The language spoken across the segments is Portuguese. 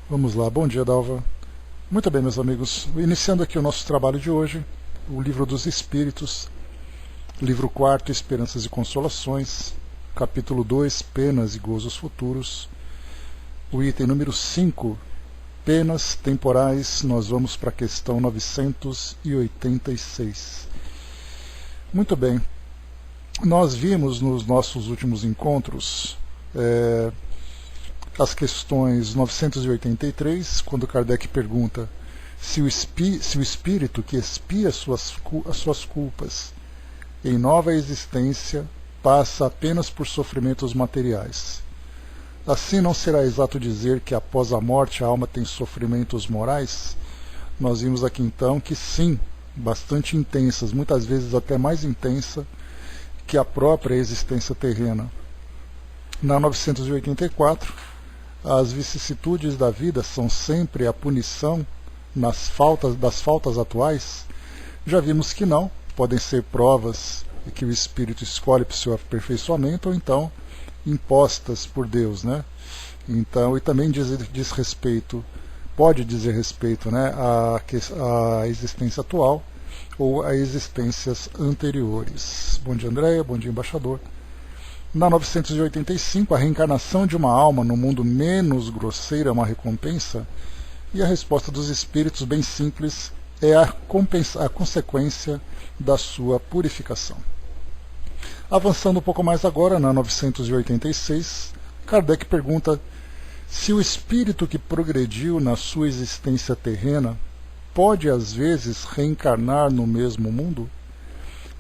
Vamos lá, bom dia, Dalva. Muito bem, meus amigos, iniciando aqui o nosso trabalho de hoje, o Livro dos Espíritos, livro 4, Esperanças e Consolações, capítulo 2, Penas e Gozos Futuros, o item número 5, Penas Temporais. Nós vamos para a questão 986. Muito bem, nós vimos nos nossos últimos encontros as questões 983, quando Kardec pergunta se o espírito que expia as suas culpas em nova existência passa apenas por sofrimentos materiais. Assim, não será exato dizer que após a morte a alma tem sofrimentos morais? Nós vimos aqui então que sim, bastante intensas, muitas vezes até mais intensa que a própria existência terrena. Na 984, as vicissitudes da vida são sempre a punição das faltas atuais? Já vimos que não, podem ser provas que o espírito escolhe para o seu aperfeiçoamento, ou então impostas por Deus, né? Então, e também diz respeito, pode dizer respeito, né, à existência atual ou a existências anteriores. Bom dia, Andréia, bom dia, embaixador. Na 985, a reencarnação de uma alma no mundo menos grosseiro é uma recompensa? E a resposta dos espíritos, bem simples, é a consequência da sua purificação. Avançando um pouco mais agora, na 986, Kardec pergunta se o espírito que progrediu na sua existência terrena pode às vezes reencarnar no mesmo mundo?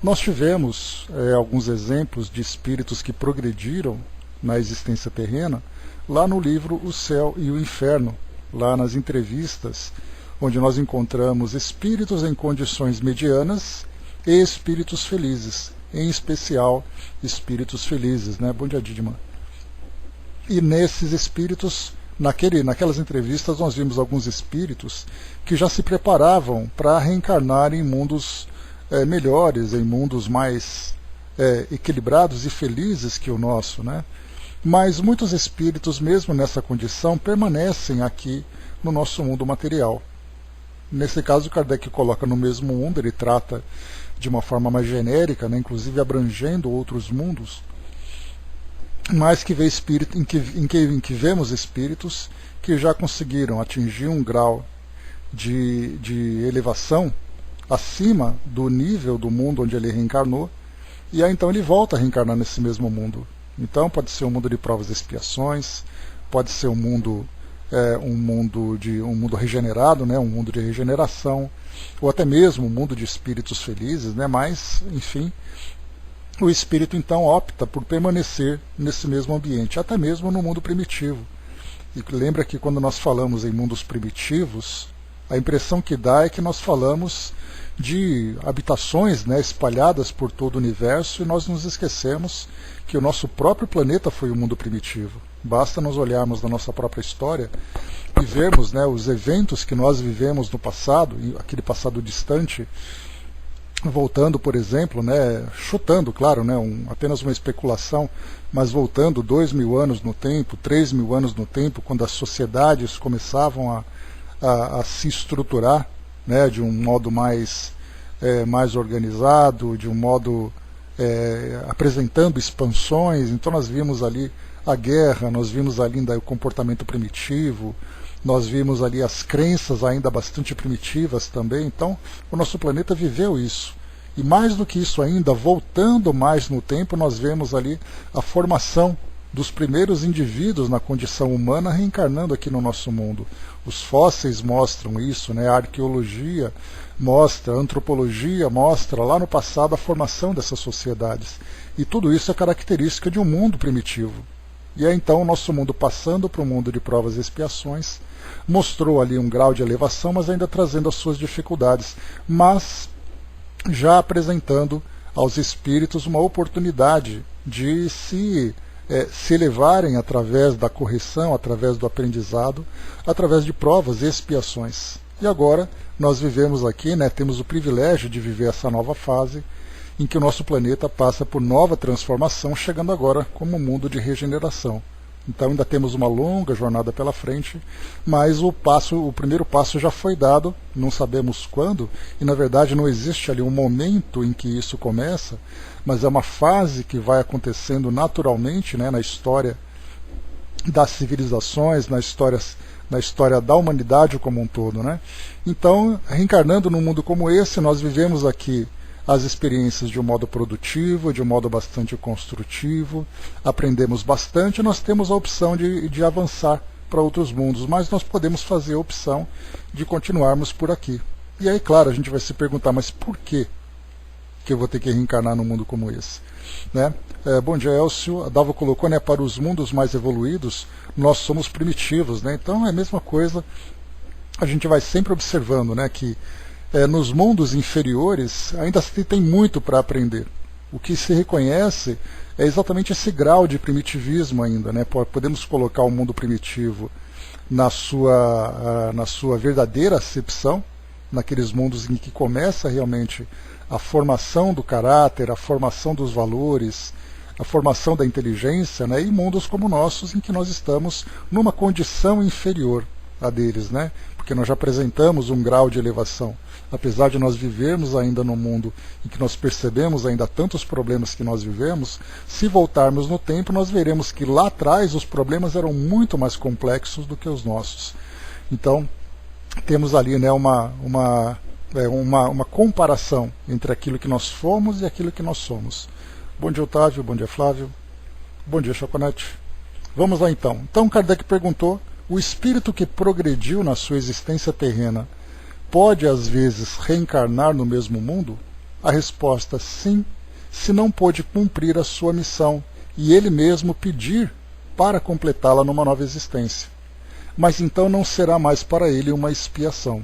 Nós tivemos alguns exemplos de espíritos que progrediram na existência terrena lá no livro O Céu e o Inferno, lá nas entrevistas, onde nós encontramos espíritos em condições medianas e espíritos felizes, em especial espíritos felizes, né? Bom dia, Didima. E nesses espíritos, naquelas entrevistas, nós vimos alguns espíritos que já se preparavam para reencarnar em mundos melhores, em mundos mais equilibrados e felizes que o nosso, né? Mas muitos espíritos, mesmo nessa condição, permanecem aqui no nosso mundo material. Nesse caso, Kardec coloca no mesmo mundo, ele trata de uma forma mais genérica, né, inclusive abrangendo outros mundos, mas que vê espírito, em que vemos espíritos que já conseguiram atingir um grau de elevação acima do nível do mundo onde ele reencarnou, e aí então ele volta a reencarnar nesse mesmo mundo. Então pode ser um mundo de provas e expiações, pode ser um mundo regenerado, né, um mundo de regeneração, ou até mesmo um mundo de espíritos felizes, né, mas, enfim, o espírito então opta por permanecer nesse mesmo ambiente, até mesmo no mundo primitivo. E lembra que quando nós falamos em mundos primitivos, a impressão que dá é que nós falamos de habitações, né, espalhadas por todo o universo, e nós nos esquecemos que o nosso próprio planeta foi um mundo primitivo. Basta nós olharmos na nossa própria história e vermos, né, os eventos que nós vivemos no passado, aquele passado distante, voltando, por exemplo, né, chutando, claro, né, apenas uma especulação, mas voltando 2.000 anos no tempo, 3.000 anos no tempo, quando as sociedades começavam a se estruturar, né, de um modo mais organizado, de um modo apresentando expansões. Então nós vimos ali a guerra, nós vimos ali ainda o comportamento primitivo, nós vimos ali as crenças ainda bastante primitivas também. Então o nosso planeta viveu isso. E mais do que isso ainda, voltando mais no tempo, nós vemos ali a formação dos primeiros indivíduos na condição humana reencarnando aqui no nosso mundo. Os fósseis mostram isso, né? A arqueologia mostra, a antropologia mostra lá no passado a formação dessas sociedades. E tudo isso é característica de um mundo primitivo. E aí então o nosso mundo, passando para um mundo de provas e expiações, mostrou ali um grau de elevação, mas ainda trazendo as suas dificuldades, mas já apresentando aos espíritos uma oportunidade de se elevarem através da correção, através do aprendizado, através de provas e expiações. E agora nós vivemos aqui, né, temos o privilégio de viver essa nova fase em que o nosso planeta passa por nova transformação, chegando agora como um mundo de regeneração. Então ainda temos uma longa jornada pela frente, mas o primeiro passo já foi dado, não sabemos quando, e na verdade não existe ali um momento em que isso começa, mas é uma fase que vai acontecendo naturalmente, né, na história das civilizações, na história da humanidade como um todo, né? Então, reencarnando num mundo como esse, nós vivemos aqui as experiências de um modo produtivo, de um modo bastante construtivo, aprendemos bastante, nós temos a opção de avançar para outros mundos, mas nós podemos fazer a opção de continuarmos por aqui. E aí, claro, a gente vai se perguntar, mas por que eu vou ter que reencarnar num mundo como esse? Né? Bom dia, Elcio. A Dava colocou, né, para os mundos mais evoluídos, nós somos primitivos, né? Então é a mesma coisa, a gente vai sempre observando, né, que nos mundos inferiores ainda se tem muito para aprender. O que se reconhece é exatamente esse grau de primitivismo ainda, né? Podemos colocar o mundo primitivo na sua verdadeira acepção, naqueles mundos em que começa realmente a formação do caráter, a formação dos valores, a formação da inteligência, né? E mundos como nossos em que nós estamos numa condição inferior a deles, né? Porque nós já apresentamos um grau de elevação. Apesar de nós vivermos ainda num mundo em que nós percebemos ainda tantos problemas que nós vivemos, se voltarmos no tempo, nós veremos que lá atrás os problemas eram muito mais complexos do que os nossos. Então, temos ali, né, uma comparação entre aquilo que nós fomos e aquilo que nós somos. Bom dia, Otávio. Bom dia, Flávio. Bom dia, Choconete. Vamos lá, então. Então, Kardec perguntou, o espírito que progrediu na sua existência terrena pode, às vezes, reencarnar no mesmo mundo? A resposta, sim, se não pôde cumprir a sua missão e ele mesmo pedir para completá-la numa nova existência. Mas então não será mais para ele uma expiação.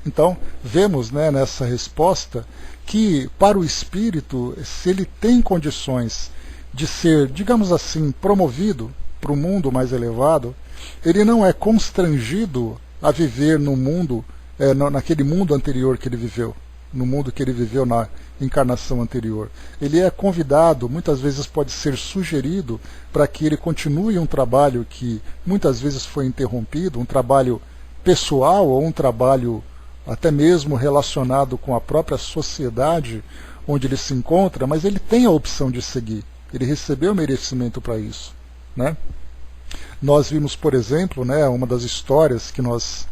Então, vemos, né, nessa resposta que, para o espírito, se ele tem condições de ser, digamos assim, promovido para o mundo mais elevado, ele não é constrangido a viver no mundo, naquele mundo anterior que ele viveu, no mundo que ele viveu na encarnação anterior. Ele é convidado, muitas vezes pode ser sugerido para que ele continue um trabalho que muitas vezes foi interrompido, um trabalho pessoal ou um trabalho até mesmo relacionado com a própria sociedade onde ele se encontra, mas ele tem a opção de seguir. Ele recebeu merecimento para isso, né? Nós vimos, por exemplo, né, uma das histórias que nós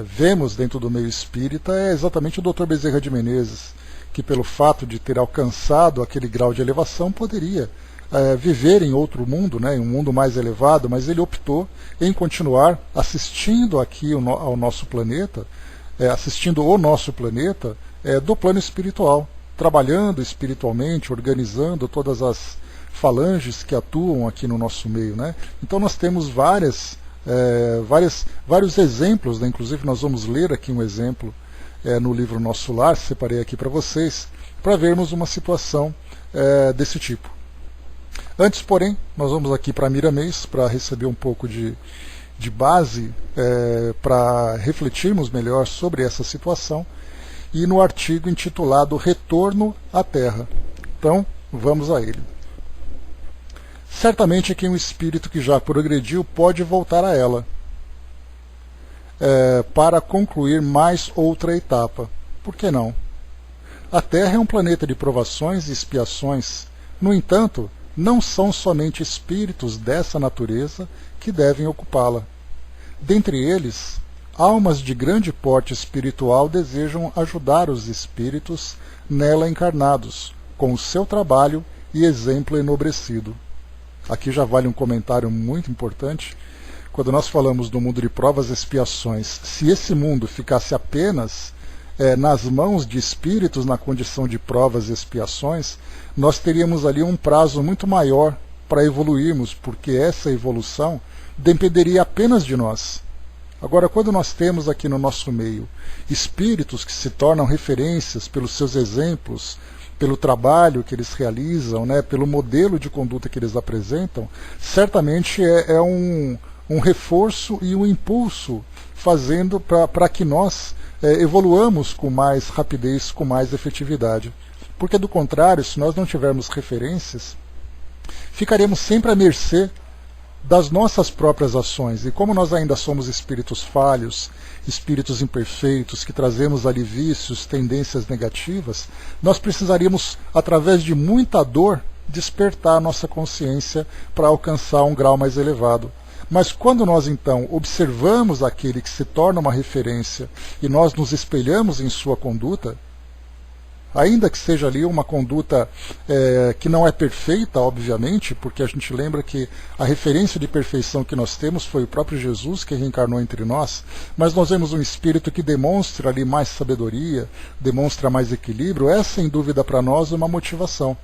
vemos dentro do meio espírita é exatamente o Dr. Bezerra de Menezes, que pelo fato de ter alcançado aquele grau de elevação poderia viver em outro mundo, né, em um mundo mais elevado, mas ele optou em continuar assistindo aqui ao nosso planeta, assistindo o nosso planeta do plano espiritual, trabalhando espiritualmente, organizando todas as falanges que atuam aqui no nosso meio, né? Então nós temos vários exemplos, né? Inclusive nós vamos ler aqui um exemplo no livro Nosso Lar, separei aqui para vocês, para vermos uma situação desse tipo. Antes, porém, nós vamos aqui para Miramês, para receber um pouco de base, para refletirmos melhor sobre essa situação, e no artigo intitulado Retorno à Terra. Então, vamos a ele. Certamente que um espírito que já progrediu pode voltar a ela, para concluir mais outra etapa. Por que não? A Terra é um planeta de provações e expiações. No entanto, não são somente espíritos dessa natureza que devem ocupá-la. Dentre eles, almas de grande porte espiritual desejam ajudar os espíritos nela encarnados, com o seu trabalho e exemplo enobrecido. Aqui já vale um comentário muito importante. Quando nós falamos do mundo de provas e expiações, se esse mundo ficasse apenas nas mãos de espíritos na condição de provas e expiações, nós teríamos ali um prazo muito maior para evoluirmos, porque essa evolução dependeria apenas de nós. Agora, quando nós temos aqui no nosso meio espíritos que se tornam referências pelos seus exemplos, pelo trabalho que eles realizam, né, pelo modelo de conduta que eles apresentam, certamente é um reforço e um impulso fazendo para que nós evoluamos com mais rapidez, com mais efetividade. Porque, do contrário, se nós não tivermos referências, ficaremos sempre à mercê das nossas próprias ações. E como nós ainda somos espíritos falhos, espíritos imperfeitos, que trazemos ali vícios, tendências negativas, nós precisaríamos, através de muita dor, despertar a nossa consciência para alcançar um grau mais elevado. Mas quando nós então observamos aquele que se torna uma referência e nós nos espelhamos em sua conduta, ainda que seja ali uma conduta que não é perfeita, obviamente, porque a gente lembra que a referência de perfeição que nós temos foi o próprio Jesus que reencarnou entre nós, mas nós vemos um espírito que demonstra ali mais sabedoria, demonstra mais equilíbrio, é sem dúvida para nós uma motivação.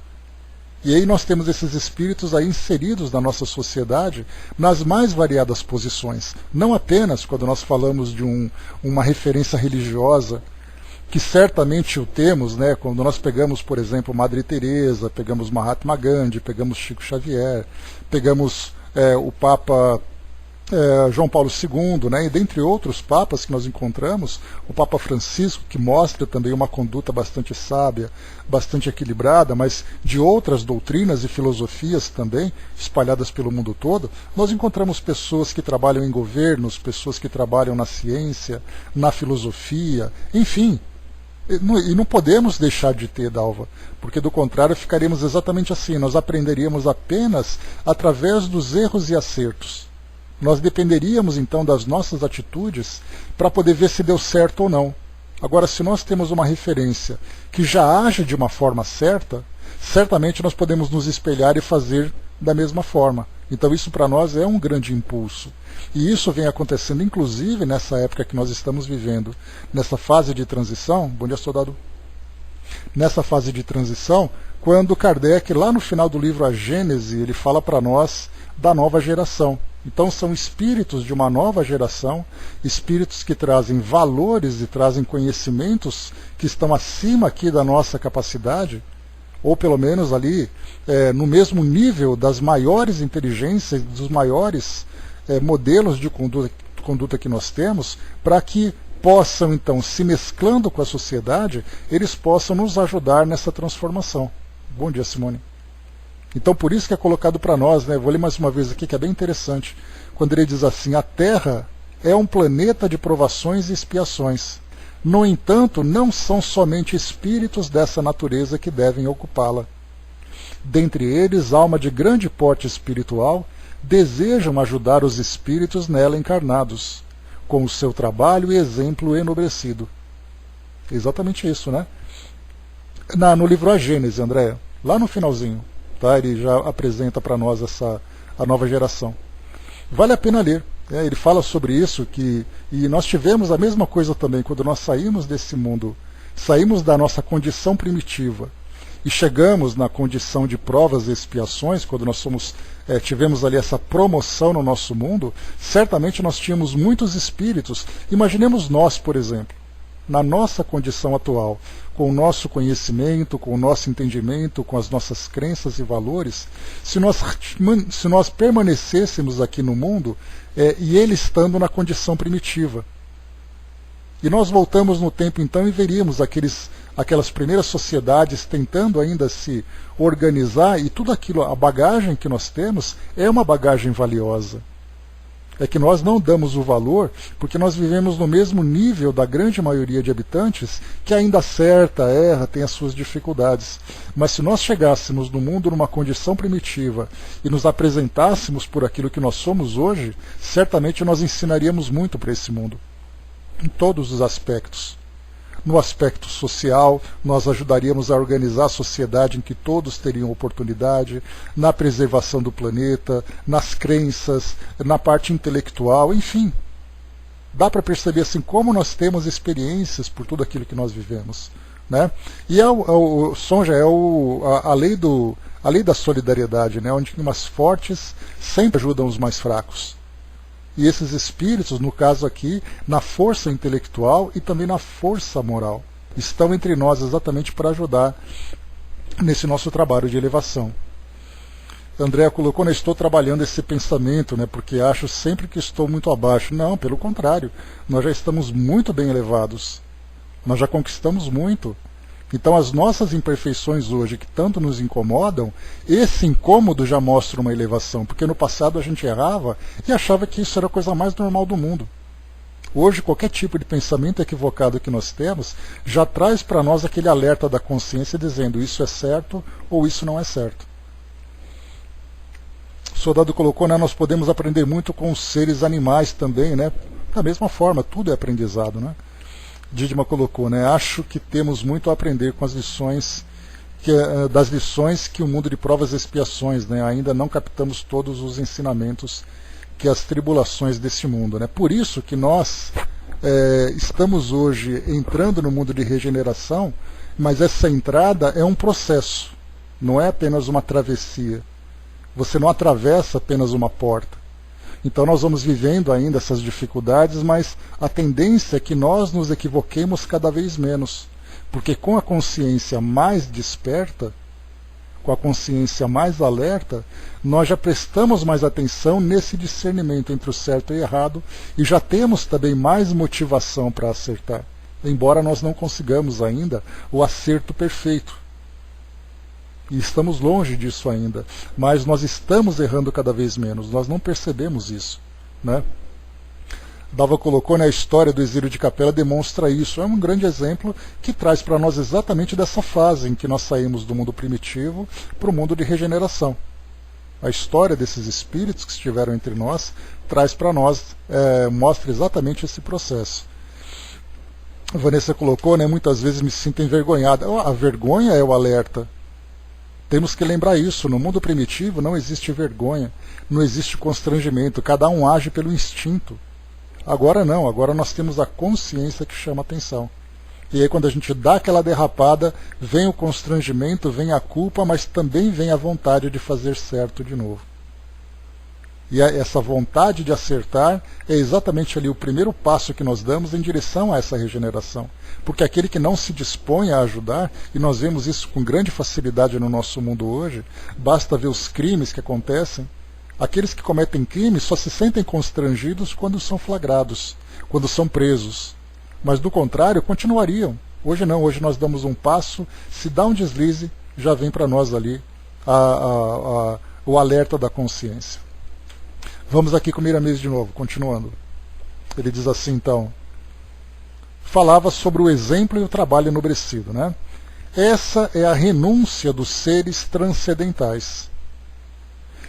E aí nós temos esses espíritos aí inseridos na nossa sociedade nas mais variadas posições. Não apenas quando nós falamos de uma referência religiosa, que certamente o temos, né, quando nós pegamos, por exemplo, Madre Teresa, pegamos Mahatma Gandhi, pegamos Chico Xavier, pegamos o Papa João Paulo II, né, e dentre outros papas que nós encontramos, o Papa Francisco, que mostra também uma conduta bastante sábia, bastante equilibrada, mas de outras doutrinas e filosofias também, espalhadas pelo mundo todo, nós encontramos pessoas que trabalham em governos, pessoas que trabalham na ciência, na filosofia, enfim. E não podemos deixar de ter, Dalva, porque do contrário ficaríamos exatamente assim, nós aprenderíamos apenas através dos erros e acertos. Nós dependeríamos então das nossas atitudes para poder ver se deu certo ou não. Agora, se nós temos uma referência que já age de uma forma certa, certamente nós podemos nos espelhar e fazer da mesma forma. Então isso para nós é um grande impulso. E isso vem acontecendo inclusive nessa época que nós estamos vivendo, nessa fase de transição. Bom dia, soldado. Nessa fase de transição, quando Kardec, lá no final do livro A Gênese, ele fala para nós da nova geração. Então são espíritos de uma nova geração, espíritos que trazem valores e trazem conhecimentos que estão acima aqui da nossa capacidade, ou pelo menos ali no mesmo nível das maiores inteligências, dos maiores modelos de conduta que nós temos, para que possam então, se mesclando com a sociedade, eles possam nos ajudar nessa transformação. Bom dia, Simone. Então por isso que é colocado para nós, né? Vou ler mais uma vez aqui que é bem interessante, quando ele diz assim: a Terra é um planeta de provações e expiações. No entanto, não são somente espíritos dessa natureza que devem ocupá-la. Dentre eles, alma de grande porte espiritual desejam ajudar os espíritos nela encarnados, com o seu trabalho e exemplo enobrecido. Exatamente isso, né? No livro A Gênese, Andréa, lá no finalzinho, tá? Ele já apresenta para nós a nova geração. Vale a pena ler. Ele fala sobre isso, e nós tivemos a mesma coisa também quando nós saímos desse mundo, saímos da nossa condição primitiva e chegamos na condição de provas e expiações, quando nós tivemos ali essa promoção no nosso mundo. Certamente nós tínhamos muitos espíritos. Imaginemos nós, por exemplo, na nossa condição atual, com o nosso conhecimento, com o nosso entendimento, com as nossas crenças e valores, se nós permanecêssemos aqui no mundo e ele estando na condição primitiva. E nós voltamos no tempo então e veríamos aquelas primeiras sociedades tentando ainda se organizar, e tudo aquilo, a bagagem que nós temos é uma bagagem valiosa. É que nós não damos o valor porque nós vivemos no mesmo nível da grande maioria de habitantes, que ainda acerta, erra, tem as suas dificuldades. Mas se nós chegássemos no mundo numa condição primitiva e nos apresentássemos por aquilo que nós somos hoje, certamente nós ensinaríamos muito para esse mundo, em todos os aspectos. No aspecto social, nós ajudaríamos a organizar a sociedade em que todos teriam oportunidade, na preservação do planeta, nas crenças, na parte intelectual, enfim. Dá para perceber assim como nós temos experiências por tudo aquilo que nós vivemos, né? E o Sonja a lei da solidariedade, né? Onde umas fortes sempre ajudam os mais fracos. E esses espíritos, no caso aqui, na força intelectual e também na força moral, estão entre nós exatamente para ajudar nesse nosso trabalho de elevação. André colocou, estou trabalhando esse pensamento, né, porque acho sempre que estou muito abaixo. Não, pelo contrário, nós já estamos muito bem elevados. Nós já conquistamos muito. Então as nossas imperfeições hoje, que tanto nos incomodam, esse incômodo já mostra uma elevação, porque no passado a gente errava e achava que isso era a coisa mais normal do mundo. Hoje, qualquer tipo de pensamento equivocado que nós temos já traz para nós aquele alerta da consciência dizendo isso é certo ou isso não é certo. O soldado colocou, né, nós podemos aprender muito com os seres animais também, né? Da mesma forma, tudo é aprendizado, né? Didima colocou, né, acho que temos muito a aprender com as lições, das lições que o mundo de provas e expiações, né, ainda não captamos todos os ensinamentos que as tribulações desse mundo, né? Por isso que nós estamos hoje entrando no mundo de regeneração, mas essa entrada é um processo, não é apenas uma travessia. Você não atravessa apenas uma porta. Então nós vamos vivendo ainda essas dificuldades, mas a tendência é que nós nos equivoquemos cada vez menos, porque com a consciência mais desperta, com a consciência mais alerta, nós já prestamos mais atenção nesse discernimento entre o certo e o errado e já temos também mais motivação para acertar, embora nós não consigamos ainda o acerto perfeito. E estamos longe disso ainda, mas nós estamos errando cada vez menos, nós não percebemos isso, né? Dava colocou, né, a história do exílio de Capela demonstra isso. É um grande exemplo que traz para nós exatamente dessa fase em que nós saímos do mundo primitivo para o mundo de regeneração. A história desses espíritos que estiveram entre nós traz para nós, mostra exatamente esse processo. A Vanessa colocou, né, muitas vezes me sinto envergonhada. A vergonha é o alerta. Temos que lembrar isso, no mundo primitivo não existe vergonha, não existe constrangimento, cada um age pelo instinto. Agora não, agora nós temos a consciência que chama atenção. E aí quando a gente dá aquela derrapada, vem o constrangimento, vem a culpa, mas também vem a vontade de fazer certo de novo. E essa vontade de acertar é exatamente ali o primeiro passo que nós damos em direção a essa regeneração. Porque aquele que não se dispõe a ajudar, e nós vemos isso com grande facilidade no nosso mundo hoje, basta ver os crimes que acontecem. Aqueles que cometem crimes só se sentem constrangidos quando são flagrados, quando são presos. Mas do contrário, continuariam. Hoje não, hoje nós damos um passo, se dá um deslize, já vem para nós ali o alerta da consciência. Vamos aqui com o Miramês de novo, continuando. Ele diz assim, então, falava sobre o exemplo e o trabalho enobrecido, né? Essa é a renúncia dos seres transcendentais.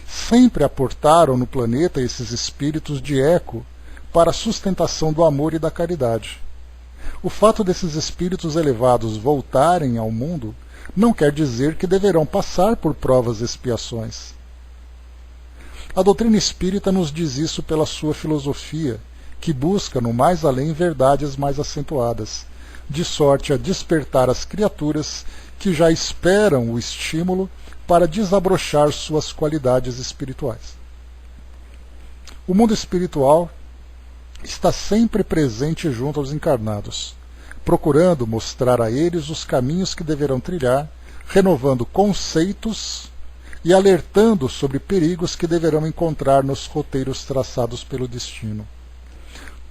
Sempre aportaram no planeta esses espíritos de eco para a sustentação do amor e da caridade. O fato desses espíritos elevados voltarem ao mundo não quer dizer que deverão passar por provas e expiações. A doutrina espírita nos diz isso pela sua filosofia, que busca no mais além verdades mais acentuadas, de sorte a despertar as criaturas que já esperam o estímulo para desabrochar suas qualidades espirituais. O mundo espiritual está sempre presente junto aos encarnados, procurando mostrar a eles os caminhos que deverão trilhar, renovando conceitos e alertando sobre perigos que deverão encontrar nos roteiros traçados pelo destino.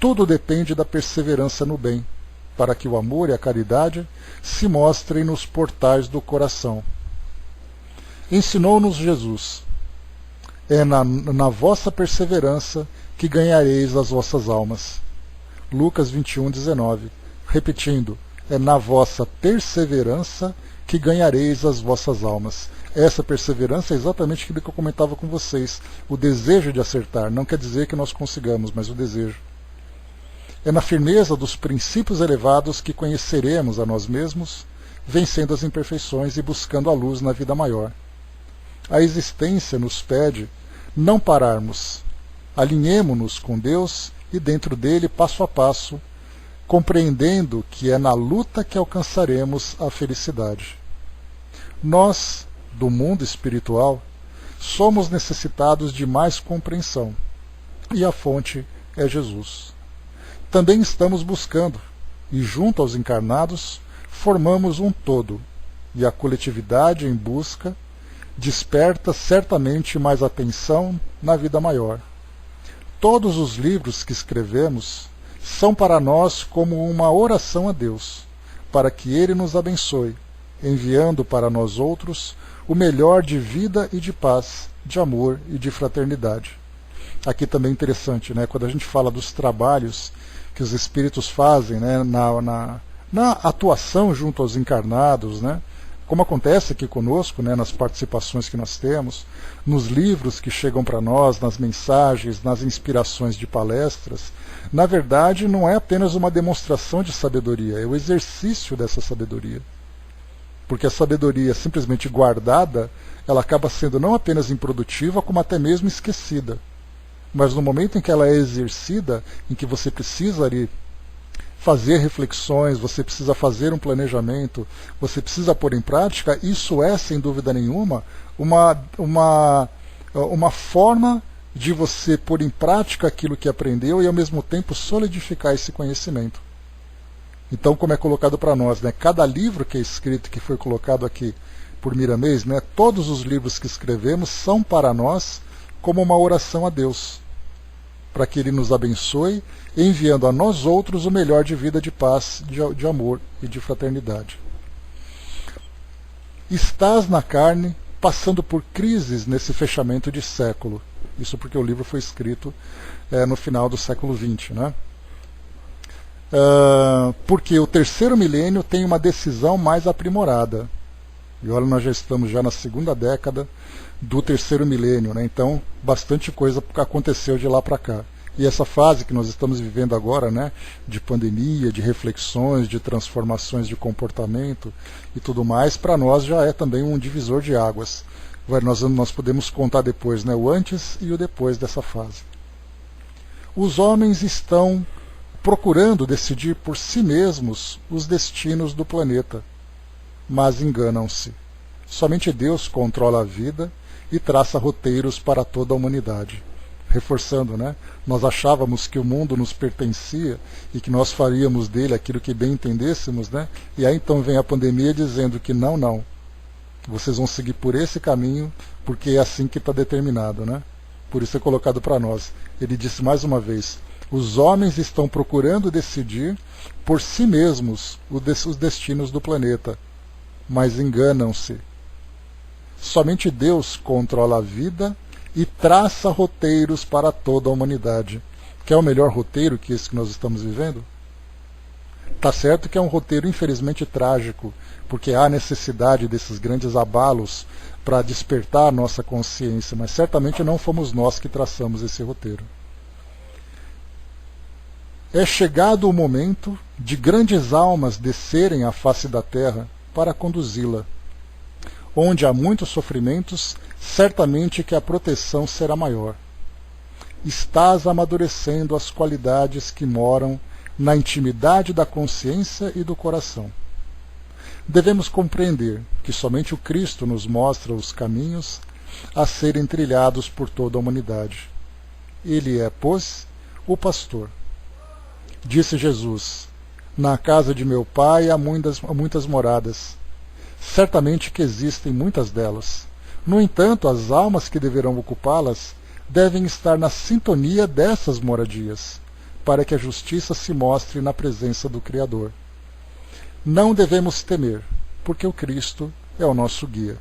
Tudo depende da perseverança no bem, para que o amor e a caridade se mostrem nos portais do coração. Ensinou-nos Jesus: é na vossa perseverança que ganhareis as vossas almas. Lucas 21:19. Repetindo, é na vossa perseverança que ganhareis as vossas almas. Essa perseverança é exatamente aquilo que eu comentava com vocês. O desejo de acertar. Não quer dizer que nós consigamos, mas o desejo. É na firmeza dos princípios elevados que conheceremos a nós mesmos, vencendo as imperfeições e buscando a luz na vida maior. A existência nos pede não pararmos. Alinhemo-nos com Deus e dentro dele, passo a passo, compreendendo que é na luta que alcançaremos a felicidade. Nós, do mundo espiritual, somos necessitados de mais compreensão, e a fonte é Jesus. Também estamos buscando, e junto aos encarnados, formamos um todo, e a coletividade em busca desperta certamente mais atenção na vida maior. Todos os livros que escrevemos são para nós como uma oração a Deus, para que Ele nos abençoe enviando para nós outros o melhor de vida e de paz, de amor e de fraternidade. Aqui também é interessante, né? Quando a gente fala dos trabalhos que os espíritos fazem, né? na atuação junto aos encarnados, né? Como acontece aqui conosco, né? Nas participações que nós temos, nos livros que chegam para nós, nas mensagens, nas inspirações de palestras, na verdade não é apenas uma demonstração de sabedoria, é o exercício dessa sabedoria. Porque a sabedoria simplesmente guardada, ela acaba sendo não apenas improdutiva, como até mesmo esquecida. Mas no momento em que ela é exercida, em que você precisa ali fazer reflexões, você precisa fazer um planejamento, você precisa pôr em prática, isso é, sem dúvida nenhuma, uma forma de você pôr em prática aquilo que aprendeu e ao mesmo tempo solidificar esse conhecimento. Então, como é colocado para nós, né, cada livro que é escrito, que foi colocado aqui por Miramês, né, todos os livros que escrevemos são para nós como uma oração a Deus, para que Ele nos abençoe, enviando a nós outros o melhor de vida, de paz, de amor e de fraternidade. Estás na carne, passando por crises nesse fechamento de século. Isso porque o livro foi escrito no final do século XX, né? Porque o terceiro milênio tem uma decisão mais aprimorada. E olha, nós já estamos na segunda década do terceiro milênio, né? Então bastante coisa aconteceu de lá para cá. E essa fase que nós estamos vivendo agora, né, de pandemia, de reflexões, de transformações de comportamento e tudo mais, para nós já é também um divisor de águas. Nós podemos contar depois, né, o antes e o depois dessa fase. Os homens estão procurando decidir por si mesmos os destinos do planeta, mas enganam-se. Somente Deus controla a vida e traça roteiros para toda a humanidade. Reforçando, né? Nós achávamos que o mundo nos pertencia e que nós faríamos dele aquilo que bem entendêssemos, né? E aí então vem a pandemia dizendo que não, vocês vão seguir por esse caminho porque é assim que está determinado, né? Por isso é colocado para nós. Ele disse mais uma vez: os homens estão procurando decidir por si mesmos os destinos do planeta, mas enganam-se. Somente Deus controla a vida e traça roteiros para toda a humanidade. Quer o melhor roteiro que esse que nós estamos vivendo? Está certo que é um roteiro infelizmente trágico, porque há necessidade desses grandes abalos para despertar a nossa consciência, mas certamente não fomos nós que traçamos esse roteiro. É chegado o momento de grandes almas descerem à face da terra para conduzi-la. Onde há muitos sofrimentos, certamente que a proteção será maior. Estás amadurecendo as qualidades que moram na intimidade da consciência e do coração. Devemos compreender que somente o Cristo nos mostra os caminhos a serem trilhados por toda a humanidade. Ele é, pois, o pastor. Disse Jesus: na casa de meu Pai há muitas moradas. Certamente que existem muitas delas. No entanto, as almas que deverão ocupá-las devem estar na sintonia dessas moradias, para que a justiça se mostre na presença do Criador. Não devemos temer, porque o Cristo é o nosso guia,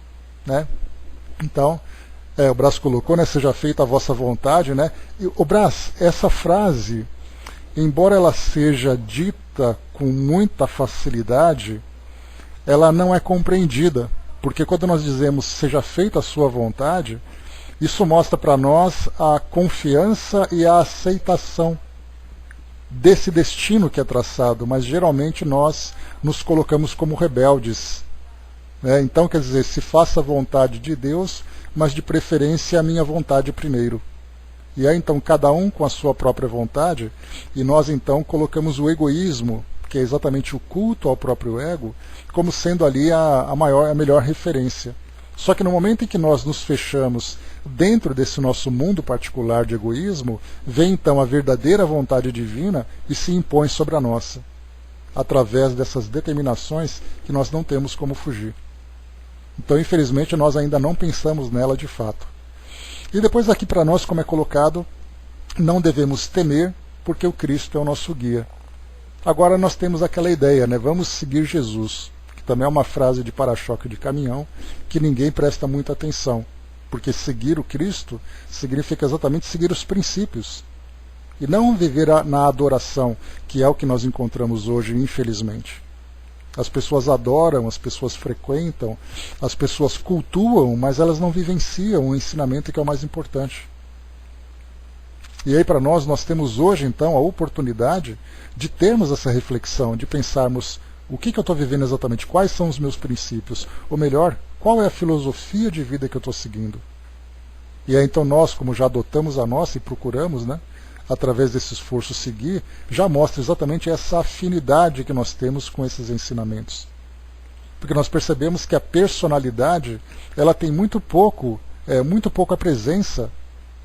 né? Então, o Brás colocou, né, seja feita a vossa vontade, né? E, o Brás, essa frase, embora ela seja dita com muita facilidade, ela não é compreendida, porque quando nós dizemos seja feita a sua vontade, isso mostra para nós a confiança e a aceitação desse destino que é traçado, mas geralmente nós nos colocamos como rebeldes, né? Então, quer dizer, se faça a vontade de Deus, mas de preferência a minha vontade primeiro. E aí então cada um com a sua própria vontade, e nós então colocamos o egoísmo, que é exatamente o culto ao próprio ego, como sendo ali a melhor referência. Só que no momento em que nós nos fechamos dentro desse nosso mundo particular de egoísmo, vem então a verdadeira vontade divina e se impõe sobre a nossa, através dessas determinações que nós não temos como fugir. Então, infelizmente, nós ainda não pensamos nela de fato. E depois aqui para nós, como é colocado, não devemos temer, porque o Cristo é o nosso guia. Agora nós temos aquela ideia, né? Vamos seguir Jesus. que também é uma frase de para-choque de caminhão, que ninguém presta muita atenção. Porque seguir o Cristo significa exatamente seguir os princípios. E não viver na adoração, que é o que nós encontramos hoje, infelizmente. As pessoas adoram, as pessoas frequentam, as pessoas cultuam, mas elas não vivenciam o ensinamento que é o mais importante. E aí para nós temos hoje então a oportunidade de termos essa reflexão, de pensarmos o que eu estou vivendo exatamente, quais são os meus princípios, ou melhor, qual é a filosofia de vida que eu estou seguindo. E aí então nós, como já adotamos a nossa e procuramos, né, através desse esforço seguir, já mostra exatamente essa afinidade que nós temos com esses ensinamentos. Porque nós percebemos que a personalidade, ela tem muito pouca presença,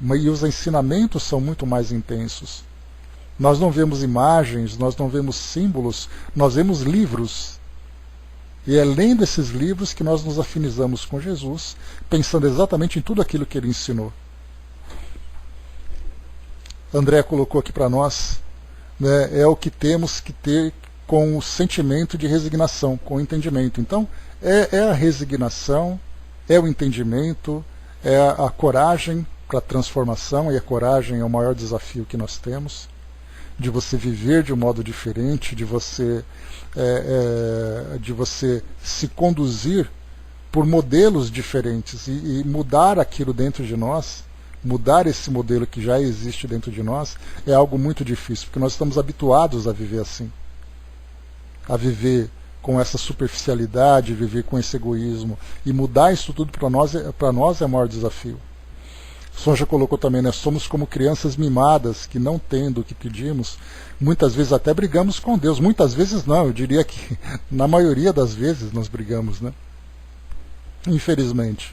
e os ensinamentos são muito mais intensos. Nós não vemos imagens, nós não vemos símbolos, nós vemos livros. E é lendo esses livros que nós nos afinizamos com Jesus, pensando exatamente em tudo aquilo que ele ensinou. André colocou aqui para nós, né, é o que temos que ter com o sentimento de resignação, com o entendimento. Então, é a resignação, é o entendimento, é a coragem para a transformação, e a coragem é o maior desafio que nós temos, de você viver de um modo diferente, de você se conduzir por modelos diferentes e mudar aquilo dentro de nós. Mudar esse modelo que já existe dentro de nós é algo muito difícil, porque nós estamos habituados a viver assim. A viver com essa superficialidade, viver com esse egoísmo. E mudar isso tudo para nós é o maior desafio. Sonja colocou também, né, somos como crianças mimadas, que não tendo o que pedimos, muitas vezes até brigamos com Deus. Muitas vezes não, eu diria que na maioria das vezes nós brigamos, né? Infelizmente.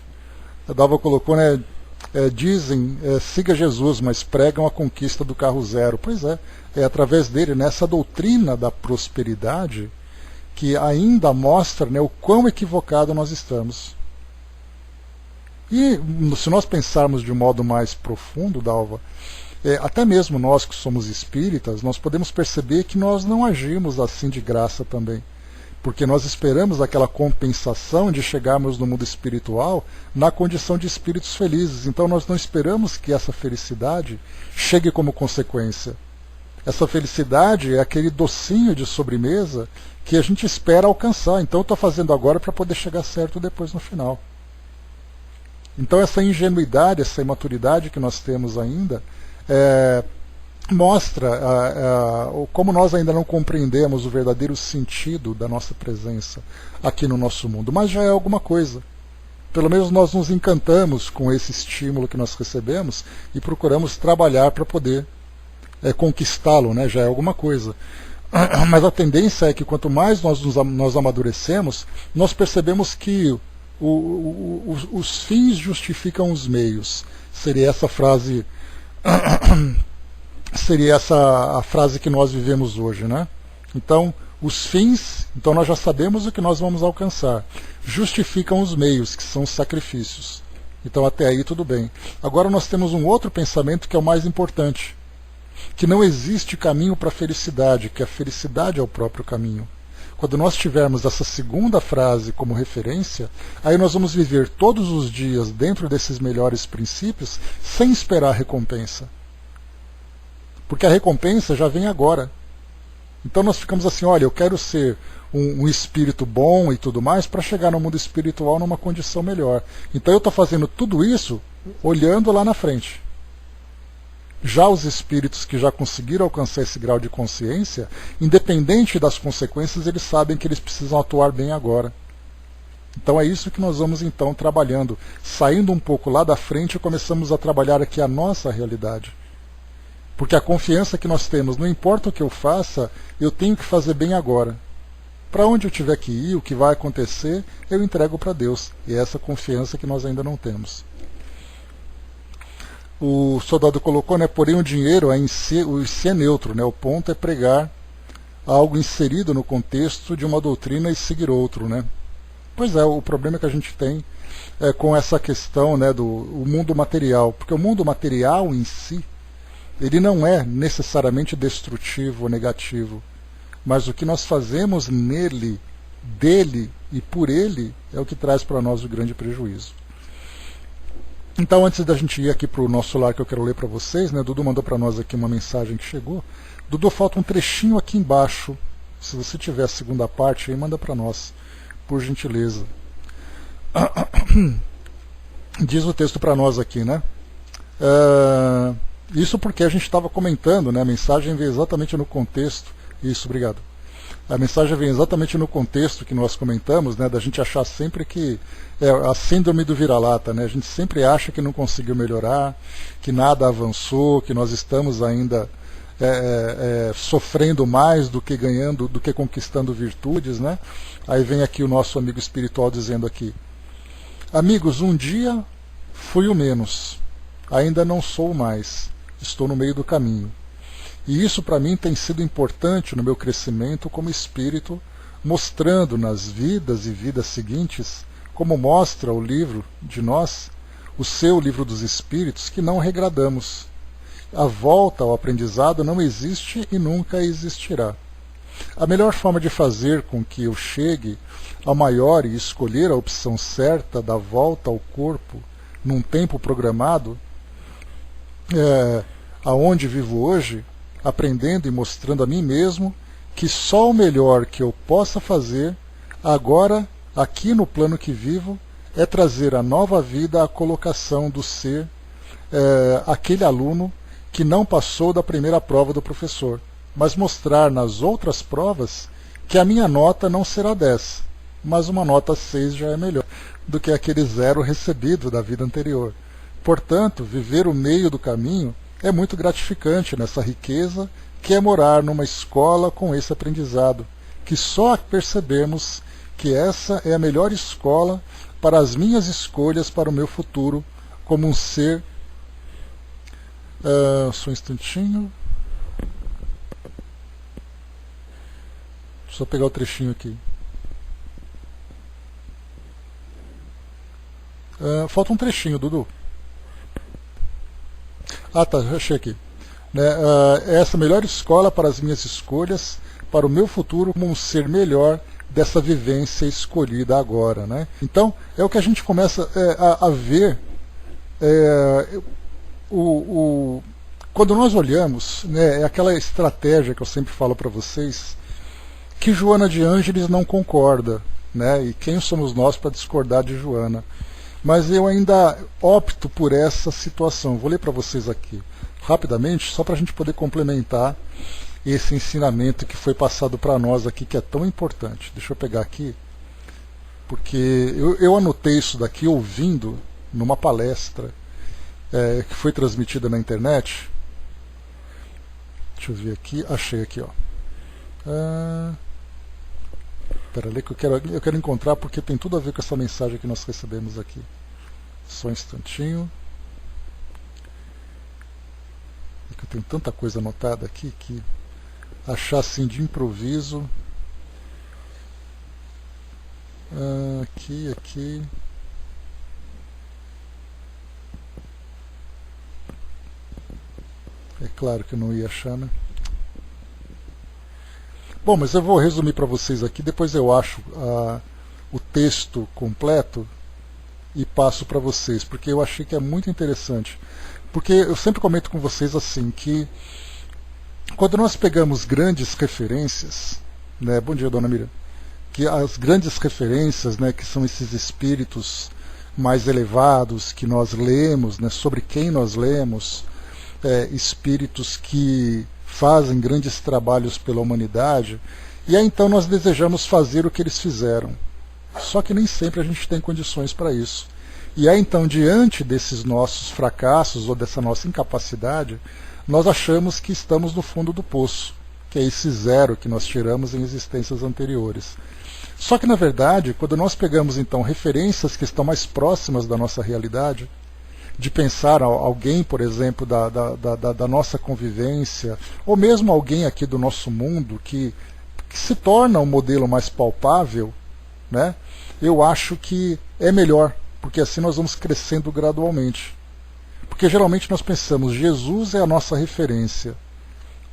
A Dalva colocou, né, dizem, siga Jesus, mas pregam a conquista do carro zero. Pois é através dele, nessa doutrina da prosperidade, que ainda mostra, né, o quão equivocado nós estamos. E se nós pensarmos de um modo mais profundo, Dalva, até mesmo nós que somos espíritas, nós podemos perceber que nós não agimos assim de graça também. Porque nós esperamos aquela compensação de chegarmos no mundo espiritual na condição de espíritos felizes. Então nós não esperamos que essa felicidade chegue como consequência. Essa felicidade é aquele docinho de sobremesa que a gente espera alcançar. Então eu estou fazendo agora para poder chegar certo depois no final. Então essa ingenuidade, essa imaturidade que nós temos ainda, mostra como nós ainda não compreendemos o verdadeiro sentido da nossa presença aqui no nosso mundo. Mas já é alguma coisa. Pelo menos nós nos encantamos com esse estímulo que nós recebemos e procuramos trabalhar para poder conquistá-lo, né? Já é alguma coisa. Mas a tendência é que quanto mais nós amadurecemos, nós percebemos que os fins justificam os meios. Seria essa frase, a frase que nós vivemos hoje, né? Então, os fins, então nós já sabemos o que nós vamos alcançar. Justificam os meios, que são os sacrifícios. Então até aí tudo bem. Agora nós temos um outro pensamento que é o mais importante, que não existe caminho para a felicidade, que a felicidade é o próprio caminho. Quando nós tivermos essa segunda frase como referência, aí nós vamos viver todos os dias dentro desses melhores princípios sem esperar recompensa. Porque a recompensa já vem agora. Então nós ficamos assim, olha, eu quero ser um espírito bom e tudo mais para chegar no mundo espiritual numa condição melhor. Então eu estou fazendo tudo isso olhando lá na frente. Já os espíritos que já conseguiram alcançar esse grau de consciência, independente das consequências, eles sabem que eles precisam atuar bem agora. Então é isso que nós vamos então trabalhando. Saindo um pouco lá da frente, começamos a trabalhar aqui a nossa realidade. Porque a confiança que nós temos, não importa o que eu faça, eu tenho que fazer bem agora. Para onde eu tiver que ir, o que vai acontecer, eu entrego para Deus. E é essa confiança que nós ainda não temos. O soldado colocou, né, porém o dinheiro em si é neutro, né, o ponto é pregar algo inserido no contexto de uma doutrina e seguir outro, né. Pois é, o problema que a gente tem com essa questão, né, do mundo material, porque o mundo material em si, ele não é necessariamente destrutivo ou negativo, mas o que nós fazemos nele dele e por ele é o que traz para nós o grande prejuízo. Então, antes da gente ir aqui para o nosso lar, que eu quero ler para vocês, né, Dudu mandou para nós aqui uma mensagem que chegou. Dudu, falta um trechinho aqui embaixo. Se você tiver a segunda parte aí, manda para nós, por gentileza. Diz o texto para nós aqui, né? Isso porque a gente estava comentando, né? A mensagem veio exatamente no contexto. Isso, obrigado. A mensagem vem exatamente no contexto que nós comentamos, né, da gente achar sempre que é a síndrome do vira-lata, né, a gente sempre acha que não conseguiu melhorar, que nada avançou, que nós estamos ainda sofrendo mais do que ganhando, do que conquistando virtudes, né? Aí vem aqui o nosso amigo espiritual dizendo aqui: amigos, um dia fui o menos, ainda não sou o mais, estou no meio do caminho. E isso para mim tem sido importante no meu crescimento como espírito, mostrando nas vidas e vidas seguintes, como mostra o livro de nós, o seu livro dos espíritos, que não regradamos. A volta ao aprendizado não existe e nunca existirá. A melhor forma de fazer com que eu chegue ao maior e escolher a opção certa da volta ao corpo num tempo programado, aonde vivo hoje, aprendendo e mostrando a mim mesmo que só o melhor que eu possa fazer agora, aqui no plano que vivo, é trazer a nova vida à colocação do ser, aquele aluno que não passou da primeira prova do professor, mas mostrar nas outras provas que a minha nota não será 10, mas uma nota 6 já é melhor do que aquele 0 recebido da vida anterior. Portanto, viver o meio do caminho é muito gratificante nessa riqueza que é morar numa escola com esse aprendizado, que só percebemos que essa é a melhor escola para as minhas escolhas para o meu futuro como um ser... só um instantinho. Deixa eu pegar o trechinho aqui. Falta um trechinho, Dudu. Ah, tá, já achei aqui. Essa melhor escola para as minhas escolhas, para o meu futuro como um ser melhor dessa vivência escolhida agora, né? Então, é o que a gente começa a ver. Quando nós olhamos, né, é aquela estratégia que eu sempre falo para vocês, que Joana de Ângeles não concorda, né? E quem somos nós para discordar de Joana? Mas eu ainda opto por essa situação. Vou ler para vocês aqui, rapidamente, só para a gente poder complementar esse ensinamento que foi passado para nós aqui, que é tão importante. Deixa eu pegar aqui, porque eu anotei isso daqui ouvindo numa palestra que foi transmitida na internet. Deixa eu ver aqui, achei aqui, ó. Espera ali que eu quero encontrar, porque tem tudo a ver com essa mensagem que nós recebemos aqui. Só um instantinho. É que eu tenho tanta coisa anotada aqui que achar assim de improviso. Aqui. É claro que eu não ia achar, né? Bom, mas eu vou resumir para vocês aqui, depois eu acho o texto completo e passo para vocês, porque eu achei que é muito interessante. Porque eu sempre comento com vocês assim, que quando nós pegamos grandes referências, né, bom dia, dona Miriam, que as grandes referências, né, que são esses espíritos mais elevados que nós lemos, né, sobre quem nós lemos, espíritos que fazem grandes trabalhos pela humanidade, e aí então nós desejamos fazer o que eles fizeram. Só que nem sempre a gente tem condições para isso. E aí então, diante desses nossos fracassos ou dessa nossa incapacidade, nós achamos que estamos no fundo do poço, que é esse 0 que nós tiramos em existências anteriores. Só que na verdade, quando nós pegamos então referências que estão mais próximas da nossa realidade, de pensar alguém, por exemplo, da nossa convivência, ou mesmo alguém aqui do nosso mundo que se torna um modelo mais palpável, né? Eu acho que é melhor, porque assim nós vamos crescendo gradualmente. Porque geralmente nós pensamos, Jesus é a nossa referência.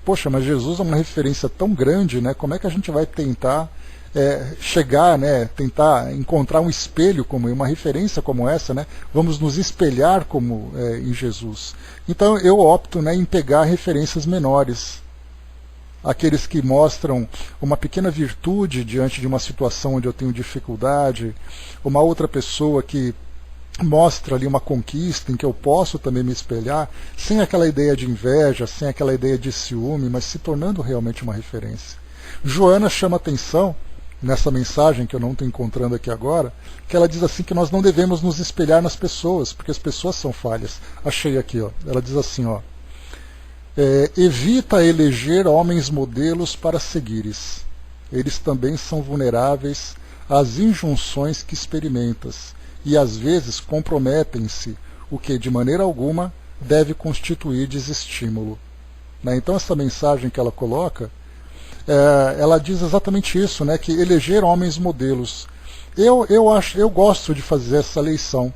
poxa, mas Jesus é uma referência tão grande, né? Como é que a gente vai tentar chegar, né? Tentar encontrar um espelho como uma referência como essa, né? Vamos nos espelhar como em Jesus. Então eu opto, né, em pegar referências menores, aqueles que mostram uma pequena virtude diante de uma situação onde eu tenho dificuldade, uma outra pessoa que mostra ali uma conquista em que eu posso também me espelhar, sem aquela ideia de inveja, sem aquela ideia de ciúme, mas se tornando realmente uma referência. Joana chama atenção, nessa mensagem que eu não estou encontrando aqui agora, que ela diz assim que nós não devemos nos espelhar nas pessoas, porque as pessoas são falhas. Achei aqui, ó. Ela diz assim, ó, evita eleger homens modelos para seguires. Eles também são vulneráveis às injunções que experimentas e às vezes comprometem-se, o que de maneira alguma deve constituir desestímulo. Né? Então essa mensagem que ela coloca, ela diz exatamente isso, né? Que eleger homens modelos. Eu gosto de fazer essa leição.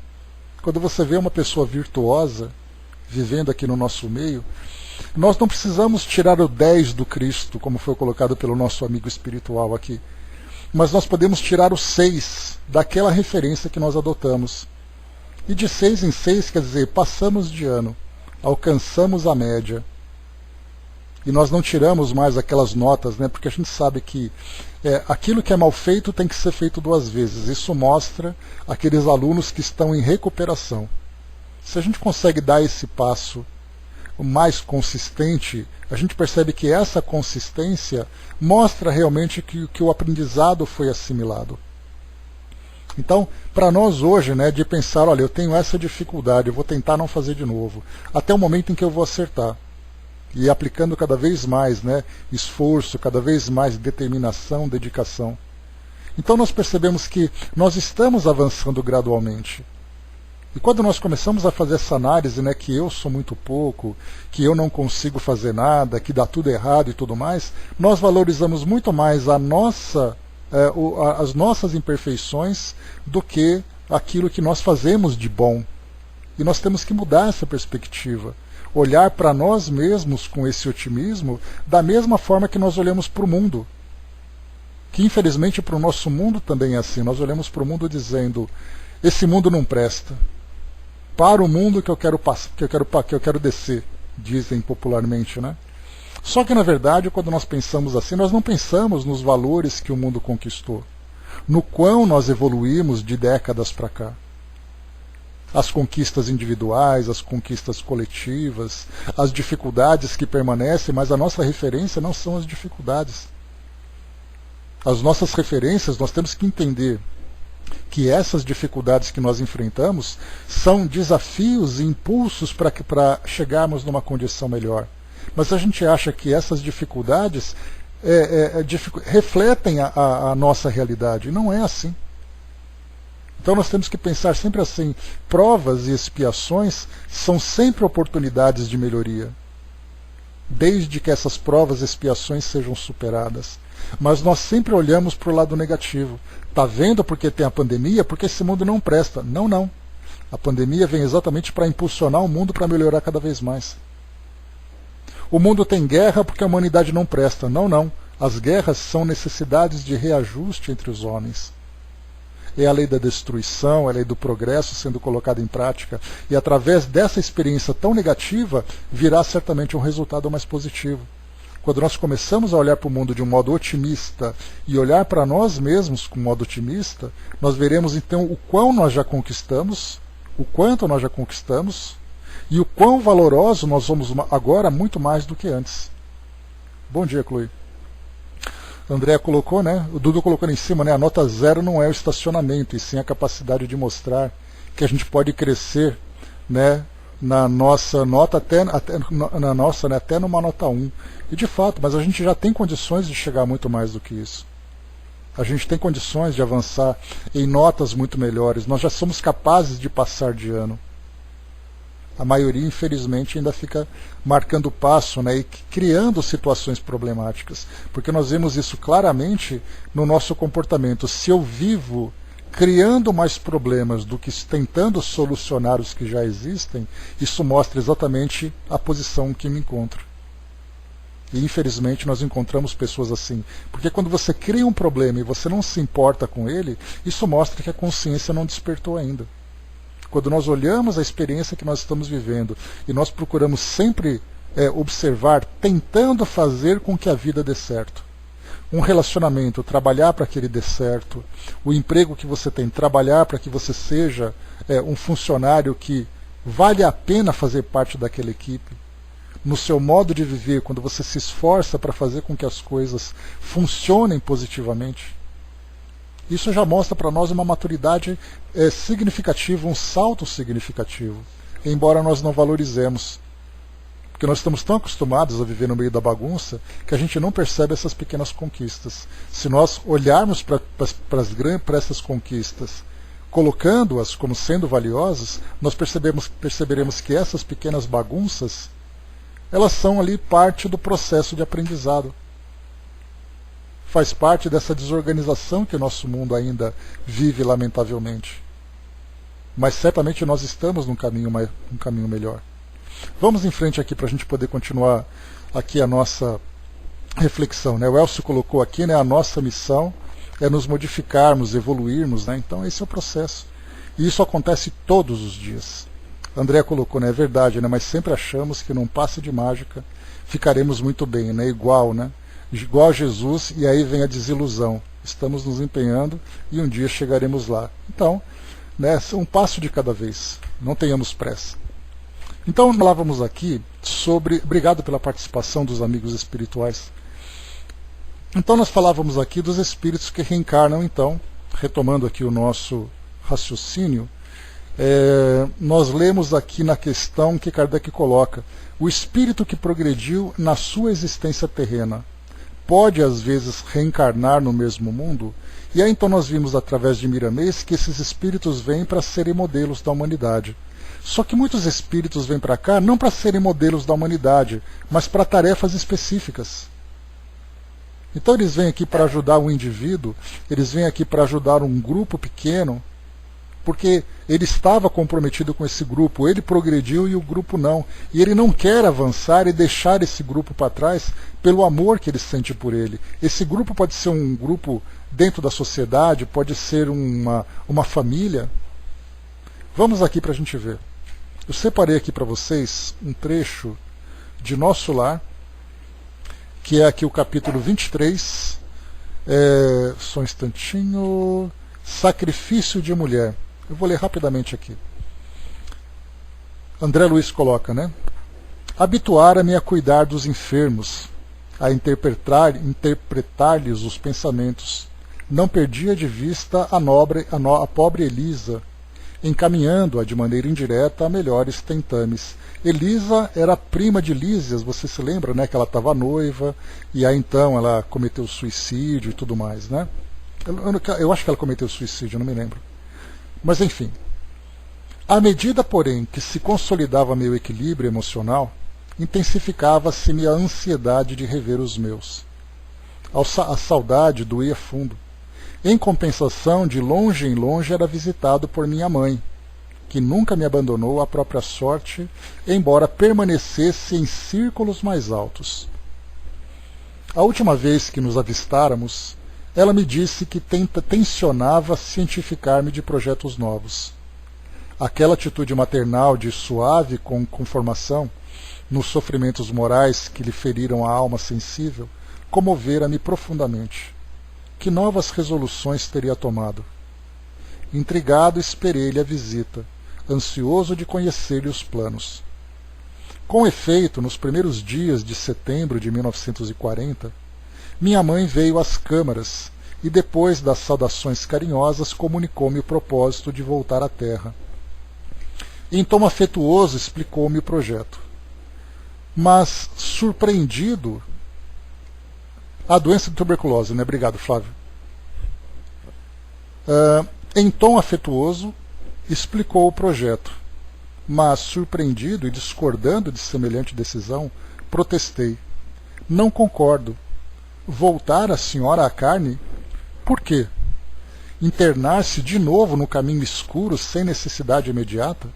Quando você vê uma pessoa virtuosa vivendo aqui no nosso meio, nós não precisamos tirar o 10 do Cristo, como foi colocado pelo nosso amigo espiritual aqui, mas nós podemos tirar o 6 daquela referência que nós adotamos. E de 6 em 6 quer dizer, passamos de ano, alcançamos a média. E nós não tiramos mais aquelas notas, né, porque a gente sabe que aquilo que é mal feito tem que ser feito 2 vezes. Isso mostra aqueles alunos que estão em recuperação. Se a gente consegue dar esse passo mais consistente, a gente percebe que essa consistência mostra realmente que o aprendizado foi assimilado. Então, para nós hoje, né, de pensar, olha, eu tenho essa dificuldade, eu vou tentar não fazer de novo, até o momento em que eu vou acertar. E aplicando cada vez mais, né, esforço, cada vez mais determinação, dedicação. Então nós percebemos que nós estamos avançando gradualmente. E quando nós começamos a fazer essa análise, né, que eu sou muito pouco, que eu não consigo fazer nada, que dá tudo errado e tudo mais, nós valorizamos muito mais as nossas imperfeições do que aquilo que nós fazemos de bom. E nós temos que mudar essa perspectiva. Olhar para nós mesmos com esse otimismo da mesma forma que nós olhamos para o mundo. Que infelizmente para o nosso mundo também é assim. Nós olhamos para o mundo dizendo, esse mundo não presta. Para o mundo que eu quero descer, dizem popularmente, né? Só que na verdade, quando nós pensamos assim, nós não pensamos nos valores que o mundo conquistou, no quão nós evoluímos de décadas para cá. As conquistas individuais, as conquistas coletivas, as dificuldades que permanecem, mas a nossa referência não são as dificuldades. As nossas referências, nós temos que entender que essas dificuldades que nós enfrentamos são desafios e impulsos para chegarmos numa condição melhor. Mas a gente acha que essas dificuldades refletem a nossa realidade. Não é assim. Então nós temos que pensar sempre assim, provas e expiações são sempre oportunidades de melhoria, desde que essas provas e expiações sejam superadas. Mas nós sempre olhamos para o lado negativo. Está vendo porque tem a pandemia? Porque esse mundo não presta. Não, não. A pandemia vem exatamente para impulsionar o mundo para melhorar cada vez mais. O mundo tem guerra porque a humanidade não presta. Não, não. As guerras são necessidades de reajuste entre os homens. É a lei da destruição, é a lei do progresso sendo colocada em prática. E através dessa experiência tão negativa, virá certamente um resultado mais positivo. Quando nós começamos a olhar para o mundo de um modo otimista e olhar para nós mesmos com um modo otimista, nós veremos então o quão nós já conquistamos, o quanto nós já conquistamos e o quão valoroso nós somos agora muito mais do que antes. Bom dia, Chloe. André colocou, né? O Dudu colocou ali em cima, né? A nota 0 não é o estacionamento, e sim a capacidade de mostrar que a gente pode crescer, né? Na nossa nota até numa nota 1. E de fato, mas a gente já tem condições de chegar muito mais do que isso. A gente tem condições de avançar em notas muito melhores. Nós já somos capazes de passar de ano. A maioria, infelizmente, ainda fica marcando passo, né, e criando situações problemáticas. Porque nós vemos isso claramente no nosso comportamento. Se eu vivo criando mais problemas do que tentando solucionar os que já existem, isso mostra exatamente a posição em que me encontro. E infelizmente nós encontramos pessoas assim. Porque quando você cria um problema e você não se importa com ele, isso mostra que a consciência não despertou ainda. Quando nós olhamos a experiência que nós estamos vivendo e nós procuramos sempre observar, tentando fazer com que a vida dê certo. Um relacionamento, trabalhar para que ele dê certo. O emprego que você tem, trabalhar para que você seja um funcionário que vale a pena fazer parte daquela equipe. No seu modo de viver, quando você se esforça para fazer com que as coisas funcionem positivamente. Isso já mostra para nós uma maturidade significativa, um salto significativo, embora nós não valorizemos. Porque nós estamos tão acostumados a viver no meio da bagunça que a gente não percebe essas pequenas conquistas. Se nós olharmos para essas conquistas, colocando-as como sendo valiosas, nós perceberemos que essas pequenas bagunças, elas são ali parte do processo de aprendizado. Faz parte dessa desorganização que o nosso mundo ainda vive, lamentavelmente. Mas certamente nós estamos num caminho melhor. Vamos em frente aqui para a gente poder continuar aqui a nossa reflexão. Né? O Elcio colocou aqui, né, a nossa missão é nos modificarmos, evoluirmos. Né? Então esse é o processo. E isso acontece todos os dias. André colocou, né, é verdade, né, mas sempre achamos que num passe de mágica ficaremos muito bem, né, igual a Jesus, e aí vem a desilusão. Estamos nos empenhando e um dia chegaremos lá. Então, né, um passo de cada vez, não tenhamos pressa. Então, falávamos aqui sobre... Obrigado pela participação dos amigos espirituais. Então, nós falávamos aqui dos espíritos que reencarnam, então, retomando aqui o nosso raciocínio, nós lemos aqui na questão que Kardec coloca: o espírito que progrediu na sua existência terrena pode às vezes reencarnar no mesmo mundo? E aí então nós vimos através de Miramês que esses espíritos vêm para serem modelos da humanidade. Só que muitos espíritos vêm para cá não para serem modelos da humanidade, mas para tarefas específicas. Então eles vêm aqui para ajudar o indivíduo, eles vêm aqui para ajudar um grupo pequeno, porque ele estava comprometido com esse grupo, ele progrediu e o grupo não. E ele não quer avançar e deixar esse grupo para trás pelo amor que ele sente por ele. Esse grupo pode ser um grupo dentro da sociedade, pode ser uma família. Vamos aqui para a gente ver. Eu separei aqui para vocês um trecho de Nosso Lar, que é aqui o capítulo 23, só um instantinho, Sacrifício de Mulher. Eu vou ler rapidamente aqui. André Luiz coloca, né? Habituara-me a cuidar dos enfermos, a interpretar-lhes os pensamentos. Não perdia de vista a pobre Elisa, encaminhando-a de maneira indireta a melhores tentames. Elisa era prima de Lísias, você se lembra, né? Que ela estava noiva, e aí então ela cometeu suicídio e tudo mais, né? Eu acho que ela cometeu suicídio, não me lembro. Mas enfim, à medida, porém, que se consolidava meu equilíbrio emocional, intensificava-se minha ansiedade de rever os meus. A saudade doía fundo. Em compensação, de longe em longe era visitado por minha mãe, que nunca me abandonou à própria sorte, embora permanecesse em círculos mais altos. A última vez que nos avistáramos, ela me disse que tencionava cientificar-me de projetos novos. Aquela atitude maternal de suave conformação nos sofrimentos morais que lhe feriram a alma sensível comovera-me profundamente. Que novas resoluções teria tomado? Intrigado, esperei-lhe a visita, ansioso de conhecer-lhe os planos. Com efeito, nos primeiros dias de setembro de 1940, minha mãe veio às câmaras e, depois das saudações carinhosas, comunicou-me o propósito de voltar à Terra. Em tom afetuoso, explicou-me o projeto. Mas, surpreendido... A doença de tuberculose, né? Obrigado, Flávio. Em tom afetuoso, explicou o projeto. Mas, surpreendido e discordando de semelhante decisão, protestei. Não concordo. Voltar a senhora à carne? Por quê? Internar-se de novo no caminho escuro sem necessidade imediata?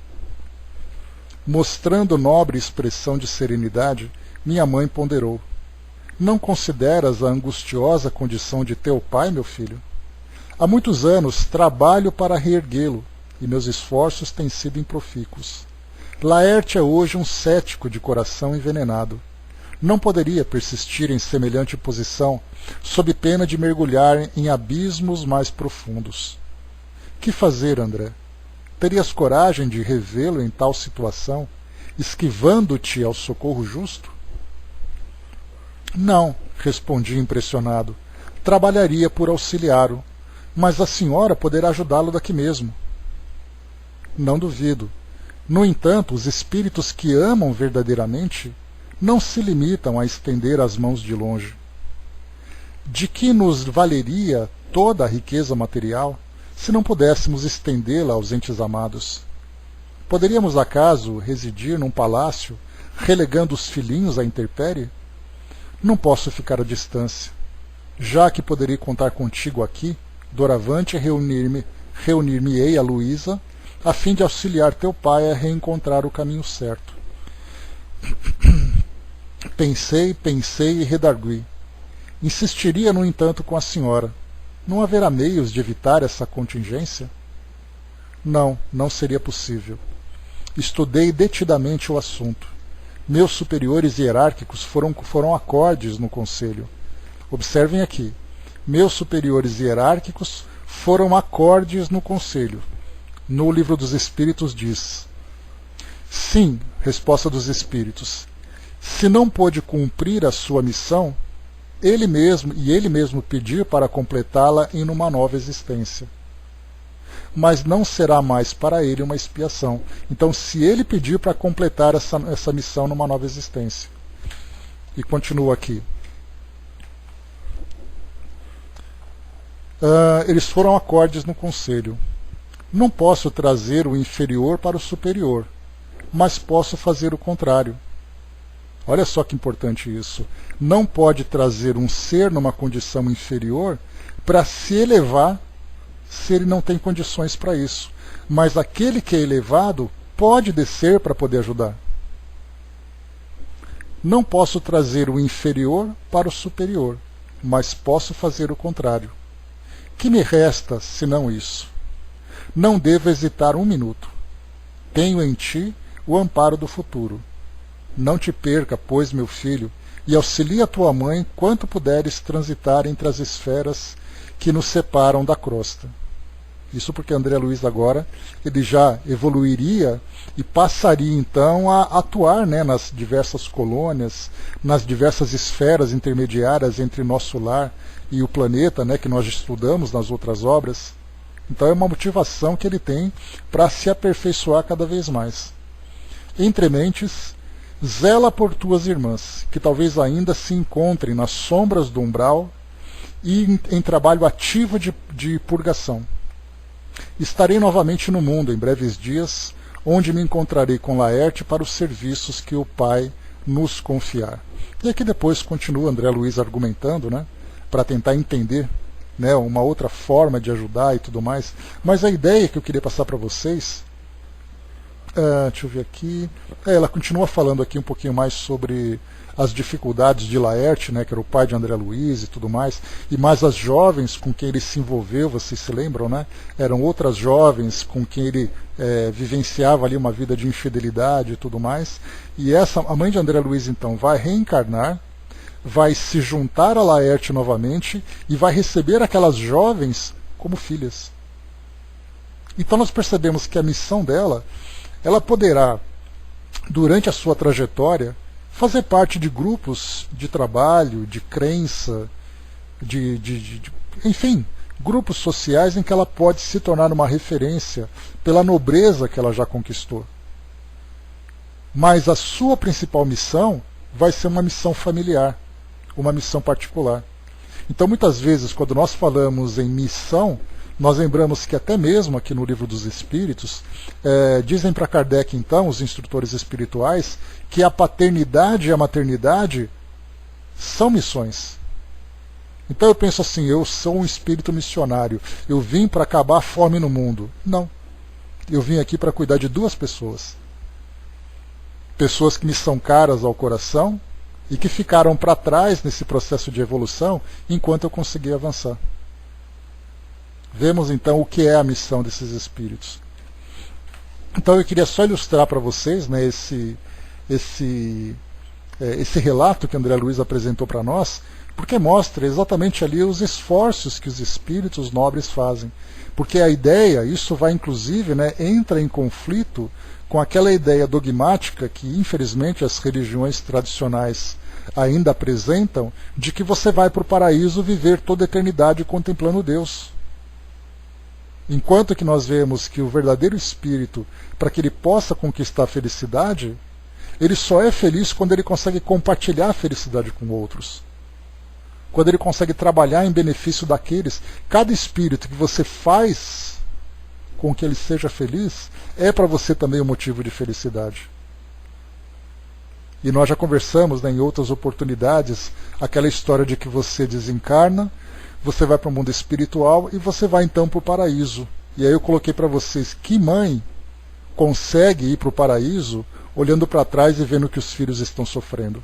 Mostrando nobre expressão de serenidade, minha mãe ponderou. Não consideras a angustiosa condição de teu pai, meu filho? Há muitos anos trabalho para reerguê-lo, e meus esforços têm sido improfícuos. Laerte é hoje um cético de coração envenenado. Não poderia persistir em semelhante posição, sob pena de mergulhar em abismos mais profundos. Que fazer, André? Terias coragem de revê-lo em tal situação, esquivando-te ao socorro justo? Não, respondi impressionado. Trabalharia por auxiliá-lo, mas a senhora poderá ajudá-lo daqui mesmo. Não duvido. No entanto, os espíritos que amam verdadeiramente não se limitam a estender as mãos de longe. De que nos valeria toda a riqueza material se não pudéssemos estendê-la aos entes amados? Poderíamos, acaso, residir num palácio, relegando os filhinhos à intempérie? Não posso ficar à distância. Já que poderei contar contigo aqui, doravante reunir-me-ei a Luísa, a fim de auxiliar teu pai a reencontrar o caminho certo. Pensei e redargui. Insistiria, no entanto, com a senhora. Não haverá meios de evitar essa contingência? Não, não seria possível. Estudei detidamente o assunto. Meus superiores hierárquicos foram acordes no conselho. Observem aqui. Meus superiores hierárquicos foram acordes no conselho. No Livro dos Espíritos diz: sim, resposta dos Espíritos. Se não pôde cumprir a sua missão, ele mesmo pedir para completá-la em uma nova existência. Mas não será mais para ele uma expiação. Então, se ele pedir para completar essa missão numa nova existência. E continua aqui. Eles foram acordes no conselho. Não posso trazer o inferior para o superior, mas posso fazer o contrário. Olha só que importante isso. Não pode trazer um ser numa condição inferior para se elevar se ele não tem condições para isso. Mas aquele que é elevado pode descer para poder ajudar. Não posso trazer o inferior para o superior, mas posso fazer o contrário. Que me resta, senão isso? Não devo hesitar um minuto. Tenho em ti o amparo do futuro. Não te perca, pois, meu filho, e auxilia tua mãe quanto puderes transitar entre as esferas que nos separam da crosta. Isso porque André Luiz agora ele já evoluiria e passaria então a atuar, né, nas diversas colônias, nas diversas esferas intermediárias entre nosso lar e o planeta, né, que nós estudamos nas outras obras. Então é uma motivação que ele tem para se aperfeiçoar cada vez mais. Entre mentes, zela por tuas irmãs, que talvez ainda se encontrem nas sombras do umbral e em trabalho ativo de purgação. Estarei novamente no mundo em breves dias, onde me encontrarei com Laerte para os serviços que o Pai nos confiar. E aqui depois continua André Luiz argumentando, né, para tentar entender, né, uma outra forma de ajudar e tudo mais. Mas a ideia que eu queria passar para vocês, deixa eu ver aqui, ela continua falando aqui um pouquinho mais sobre as dificuldades de Laerte, né, que era o pai de André Luiz e tudo mais, e mais as jovens com quem ele se envolveu, vocês se lembram, né? Eram outras jovens com quem ele vivenciava ali uma vida de infidelidade e tudo mais. E a mãe de André Luiz, então, vai reencarnar, vai se juntar a Laerte novamente e vai receber aquelas jovens como filhas. Então nós percebemos que a missão dela, ela poderá, durante a sua trajetória, fazer parte de grupos de trabalho, de crença, enfim, grupos sociais em que ela pode se tornar uma referência pela nobreza que ela já conquistou. Mas a sua principal missão vai ser uma missão familiar, uma missão particular. Então, muitas vezes, quando nós falamos em missão, nós lembramos que até mesmo aqui no Livro dos Espíritos, dizem para Kardec, então, os instrutores espirituais, que a paternidade e a maternidade são missões. Então eu penso assim, eu sou um espírito missionário, eu vim para acabar a fome no mundo. Não. Eu vim aqui para cuidar de duas pessoas. Pessoas que me são caras ao coração e que ficaram para trás nesse processo de evolução enquanto eu consegui avançar. Vemos então o que é a missão desses espíritos. Então eu queria só ilustrar para vocês, né, esse relato que André Luiz apresentou para nós, porque mostra exatamente ali os esforços que os espíritos nobres fazem. Porque a ideia, isso vai inclusive, né, entra em conflito com aquela ideia dogmática que infelizmente as religiões tradicionais ainda apresentam, de que você vai para o paraíso viver toda a eternidade contemplando Deus. Enquanto que nós vemos que o verdadeiro espírito, para que ele possa conquistar a felicidade, ele só é feliz quando ele consegue compartilhar a felicidade com outros. Quando ele consegue trabalhar em benefício daqueles. Cada espírito que você faz com que ele seja feliz, é para você também um motivo de felicidade. E nós já conversamos, né, em outras oportunidades, aquela história de que você desencarna, você vai para o mundo espiritual e você vai então para o paraíso. E aí eu coloquei para vocês, que mãe consegue ir para o paraíso olhando para trás e vendo que os filhos estão sofrendo?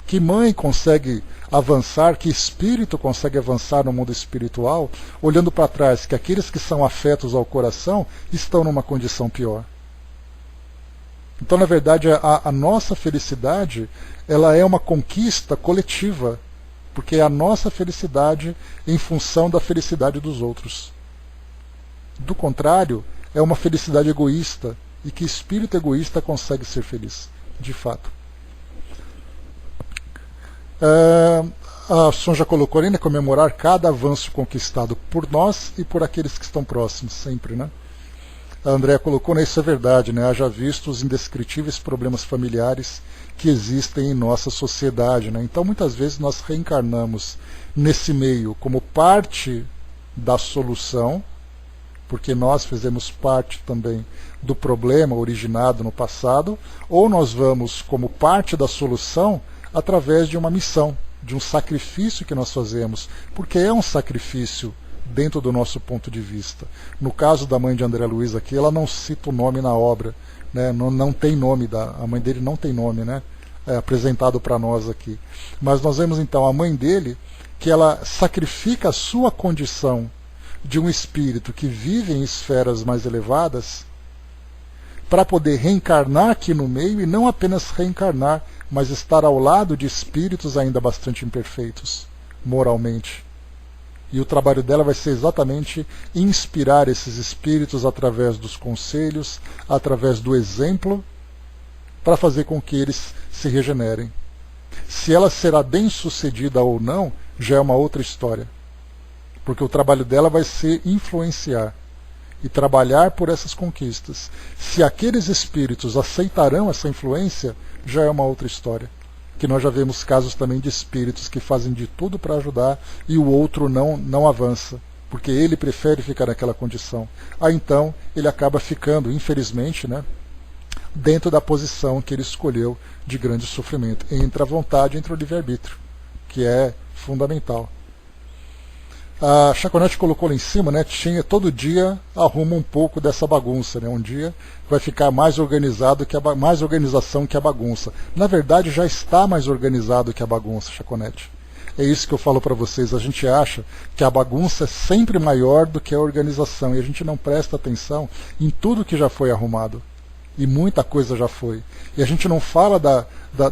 Que mãe consegue avançar, que espírito consegue avançar no mundo espiritual, olhando para trás que aqueles que são afetos ao coração estão numa condição pior? Então, na verdade, a nossa felicidade, ela é uma conquista coletiva, porque é a nossa felicidade em função da felicidade dos outros. Do contrário, é uma felicidade egoísta, e que espírito egoísta consegue ser feliz, de fato. A Sonja colocou ali, né, comemorar cada avanço conquistado por nós e por aqueles que estão próximos, sempre, né? A Andréa colocou, né, isso é verdade, né? Haja visto os indescritíveis problemas familiares que existem em nossa sociedade, né? Então, muitas vezes nós reencarnamos nesse meio como parte da solução, porque nós fizemos parte também do problema originado no passado, ou nós vamos como parte da solução através de uma missão, de um sacrifício que nós fazemos, porque é um sacrifício dentro do nosso ponto de vista. No caso da mãe de André Luiz aqui, ela não cita o nome na obra, né? Não tem nome, a mãe dele não tem nome, né? Apresentado para nós aqui. Mas nós vemos então a mãe dele, que ela sacrifica a sua condição de um espírito que vive em esferas mais elevadas, para poder reencarnar aqui no meio, e não apenas reencarnar, mas estar ao lado de espíritos ainda bastante imperfeitos, moralmente. E o trabalho dela vai ser exatamente inspirar esses espíritos através dos conselhos, através do exemplo, para fazer com que eles se regenerem. Se ela será bem-sucedida ou não, já é uma outra história. Porque o trabalho dela vai ser influenciar e trabalhar por essas conquistas. Se aqueles espíritos aceitarão essa influência, já é uma outra história. Que nós já vemos casos também de espíritos que fazem de tudo para ajudar e o outro não avança, porque ele prefere ficar naquela condição. Aí então ele acaba ficando, infelizmente, né, dentro da posição que ele escolheu de grande sofrimento, entre a vontade e entre o livre-arbítrio, que é fundamental. A Chaconete colocou lá em cima, né, todo dia arruma um pouco dessa bagunça, né, um dia vai ficar mais organizado, mais organização que a bagunça. Na verdade já está mais organizado que a bagunça, Chaconete. É isso que eu falo para vocês, a gente acha que a bagunça é sempre maior do que a organização, e a gente não presta atenção em tudo que já foi arrumado. E muita coisa já foi. E a gente não fala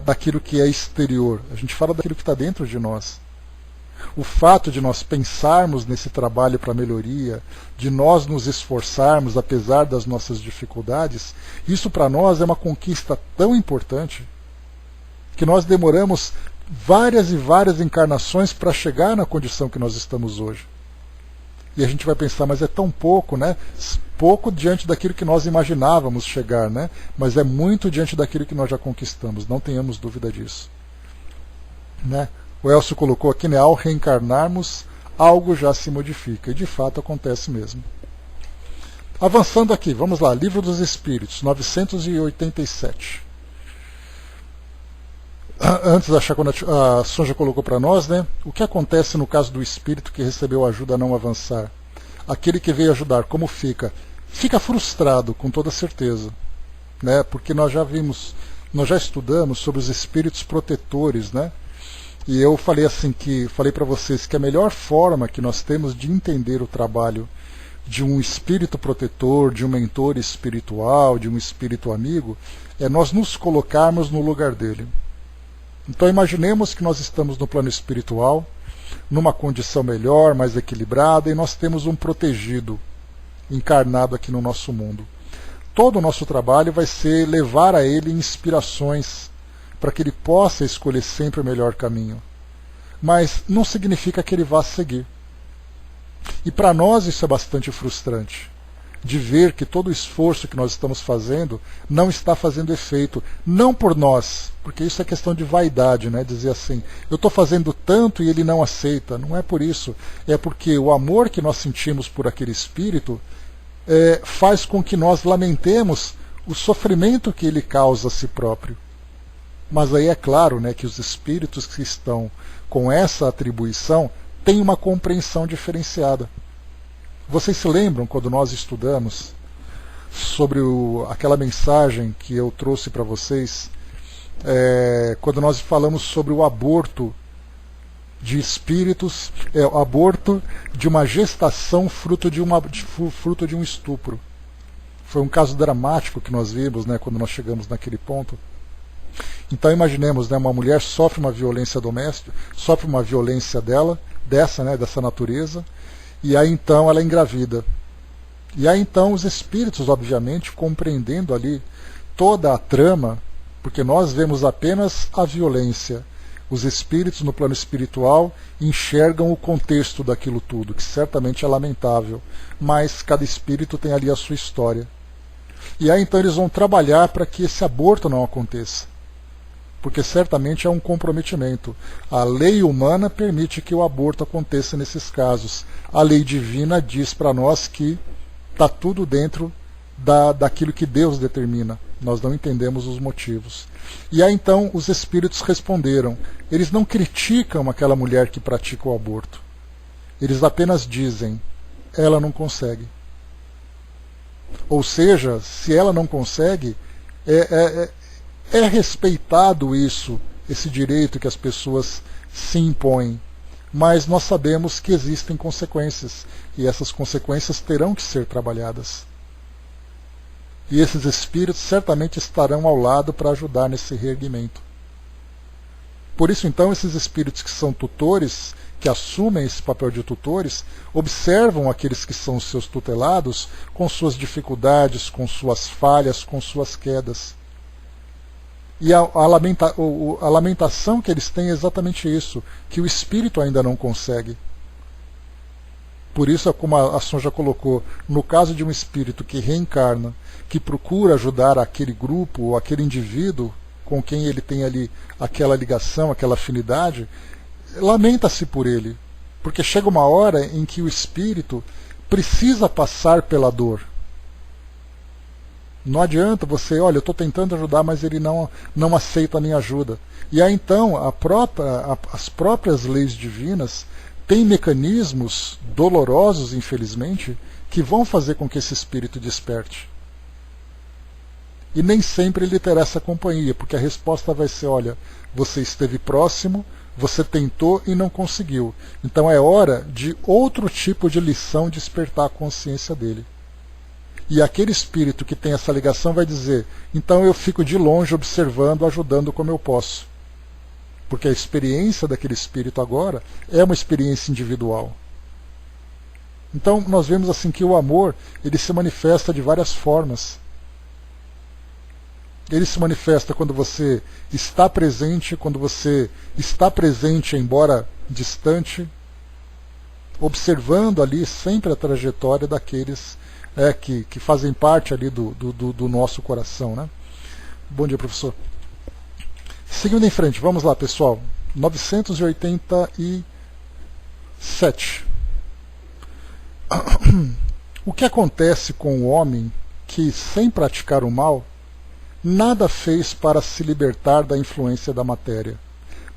daquilo que é exterior, a gente fala daquilo que está dentro de nós. O fato de nós pensarmos nesse trabalho para melhoria, de nós nos esforçarmos apesar das nossas dificuldades, isso para nós é uma conquista tão importante que nós demoramos várias e várias encarnações para chegar na condição que nós estamos hoje. E a gente vai pensar, mas é tão pouco, né? Pouco diante daquilo que nós imaginávamos chegar, né? Mas é muito diante daquilo que nós já conquistamos, não tenhamos dúvida disso. Né? O Elcio colocou aqui, né, ao reencarnarmos, algo já se modifica, e de fato acontece mesmo. Avançando aqui, vamos lá, Livro dos Espíritos, 987. Antes a Sonja colocou para nós, né, o que acontece no caso do espírito que recebeu ajuda a não avançar? Aquele que veio ajudar, como fica? Fica frustrado, com toda certeza, né, porque nós já vimos nós já estudamos sobre os espíritos protetores, né? E eu falei assim falei para vocês que a melhor forma que nós temos de entender o trabalho de um espírito protetor, de um mentor espiritual, de um espírito amigo, é nós nos colocarmos no lugar dele. Então imaginemos que nós estamos no plano espiritual, numa condição melhor, mais equilibrada, e nós temos um protegido encarnado aqui no nosso mundo. Todo o nosso trabalho vai ser levar a ele inspirações para que ele possa escolher sempre o melhor caminho. Mas não significa que ele vá seguir. E para nós isso é bastante frustrante, de ver que todo o esforço que nós estamos fazendo não está fazendo efeito, não por nós, porque isso é questão de vaidade, né? Dizer assim, eu estou fazendo tanto e ele não aceita. Não é por isso, é porque o amor que nós sentimos por aquele espírito faz com que nós lamentemos o sofrimento que ele causa a si próprio. Mas aí é claro, né, que os espíritos que estão com essa atribuição têm uma compreensão diferenciada. Vocês se lembram quando nós estudamos sobre aquela mensagem que eu trouxe para vocês, quando nós falamos sobre o aborto de espíritos, o aborto de uma gestação fruto de um estupro. Foi um caso dramático que nós vimos, né, quando nós chegamos naquele ponto. Então imaginemos, né, uma mulher sofre uma violência doméstica, sofre uma violência dessa natureza, e aí então ela é engravida. E aí então os espíritos, obviamente, compreendendo ali toda a trama, porque nós vemos apenas a violência, os espíritos no plano espiritual enxergam o contexto daquilo tudo, que certamente é lamentável, mas cada espírito tem ali a sua história. E aí então eles vão trabalhar para que esse aborto não aconteça, porque certamente é um comprometimento. A lei humana permite que o aborto aconteça nesses casos. A lei divina diz para nós que está tudo dentro daquilo que Deus determina. Nós não entendemos os motivos. E aí então os espíritos responderam. Eles não criticam aquela mulher que pratica o aborto. Eles apenas dizem, ela não consegue. Ou seja, se ela não consegue, é respeitado esse direito que as pessoas se impõem, mas nós sabemos que existem consequências, e essas consequências terão que ser trabalhadas. E esses espíritos certamente estarão ao lado para ajudar nesse reerguimento. Por isso então esses espíritos que são tutores, que assumem esse papel de tutores, observam aqueles que são seus tutelados com suas dificuldades, com suas falhas, com suas quedas. E a lamentação que eles têm é exatamente isso, que o espírito ainda não consegue. Por isso, como a Sonja colocou, no caso de um espírito que reencarna, que procura ajudar aquele grupo ou aquele indivíduo com quem ele tem ali aquela ligação, aquela afinidade, lamenta-se por ele, porque chega uma hora em que o espírito precisa passar pela dor. Não adianta você, olha, eu estou tentando ajudar, mas ele não aceita a minha ajuda. E aí então as próprias leis divinas têm mecanismos dolorosos, infelizmente, que vão fazer com que esse espírito desperte. E nem sempre ele terá essa companhia, porque a resposta vai ser, olha, você esteve próximo, você tentou e não conseguiu. Então é hora de outro tipo de lição despertar a consciência dele. E aquele espírito que tem essa ligação vai dizer, então eu fico de longe observando, ajudando como eu posso. Porque a experiência daquele espírito agora é uma experiência individual. Então nós vemos assim que o amor ele se manifesta de várias formas. Ele se manifesta quando você está presente, embora distante, observando ali sempre a trajetória daqueles que fazem parte ali do nosso coração, né? Bom dia, professor. Seguindo em frente, vamos lá, pessoal. 987. O que acontece com o homem que, sem praticar o mal, nada fez para se libertar da influência da matéria?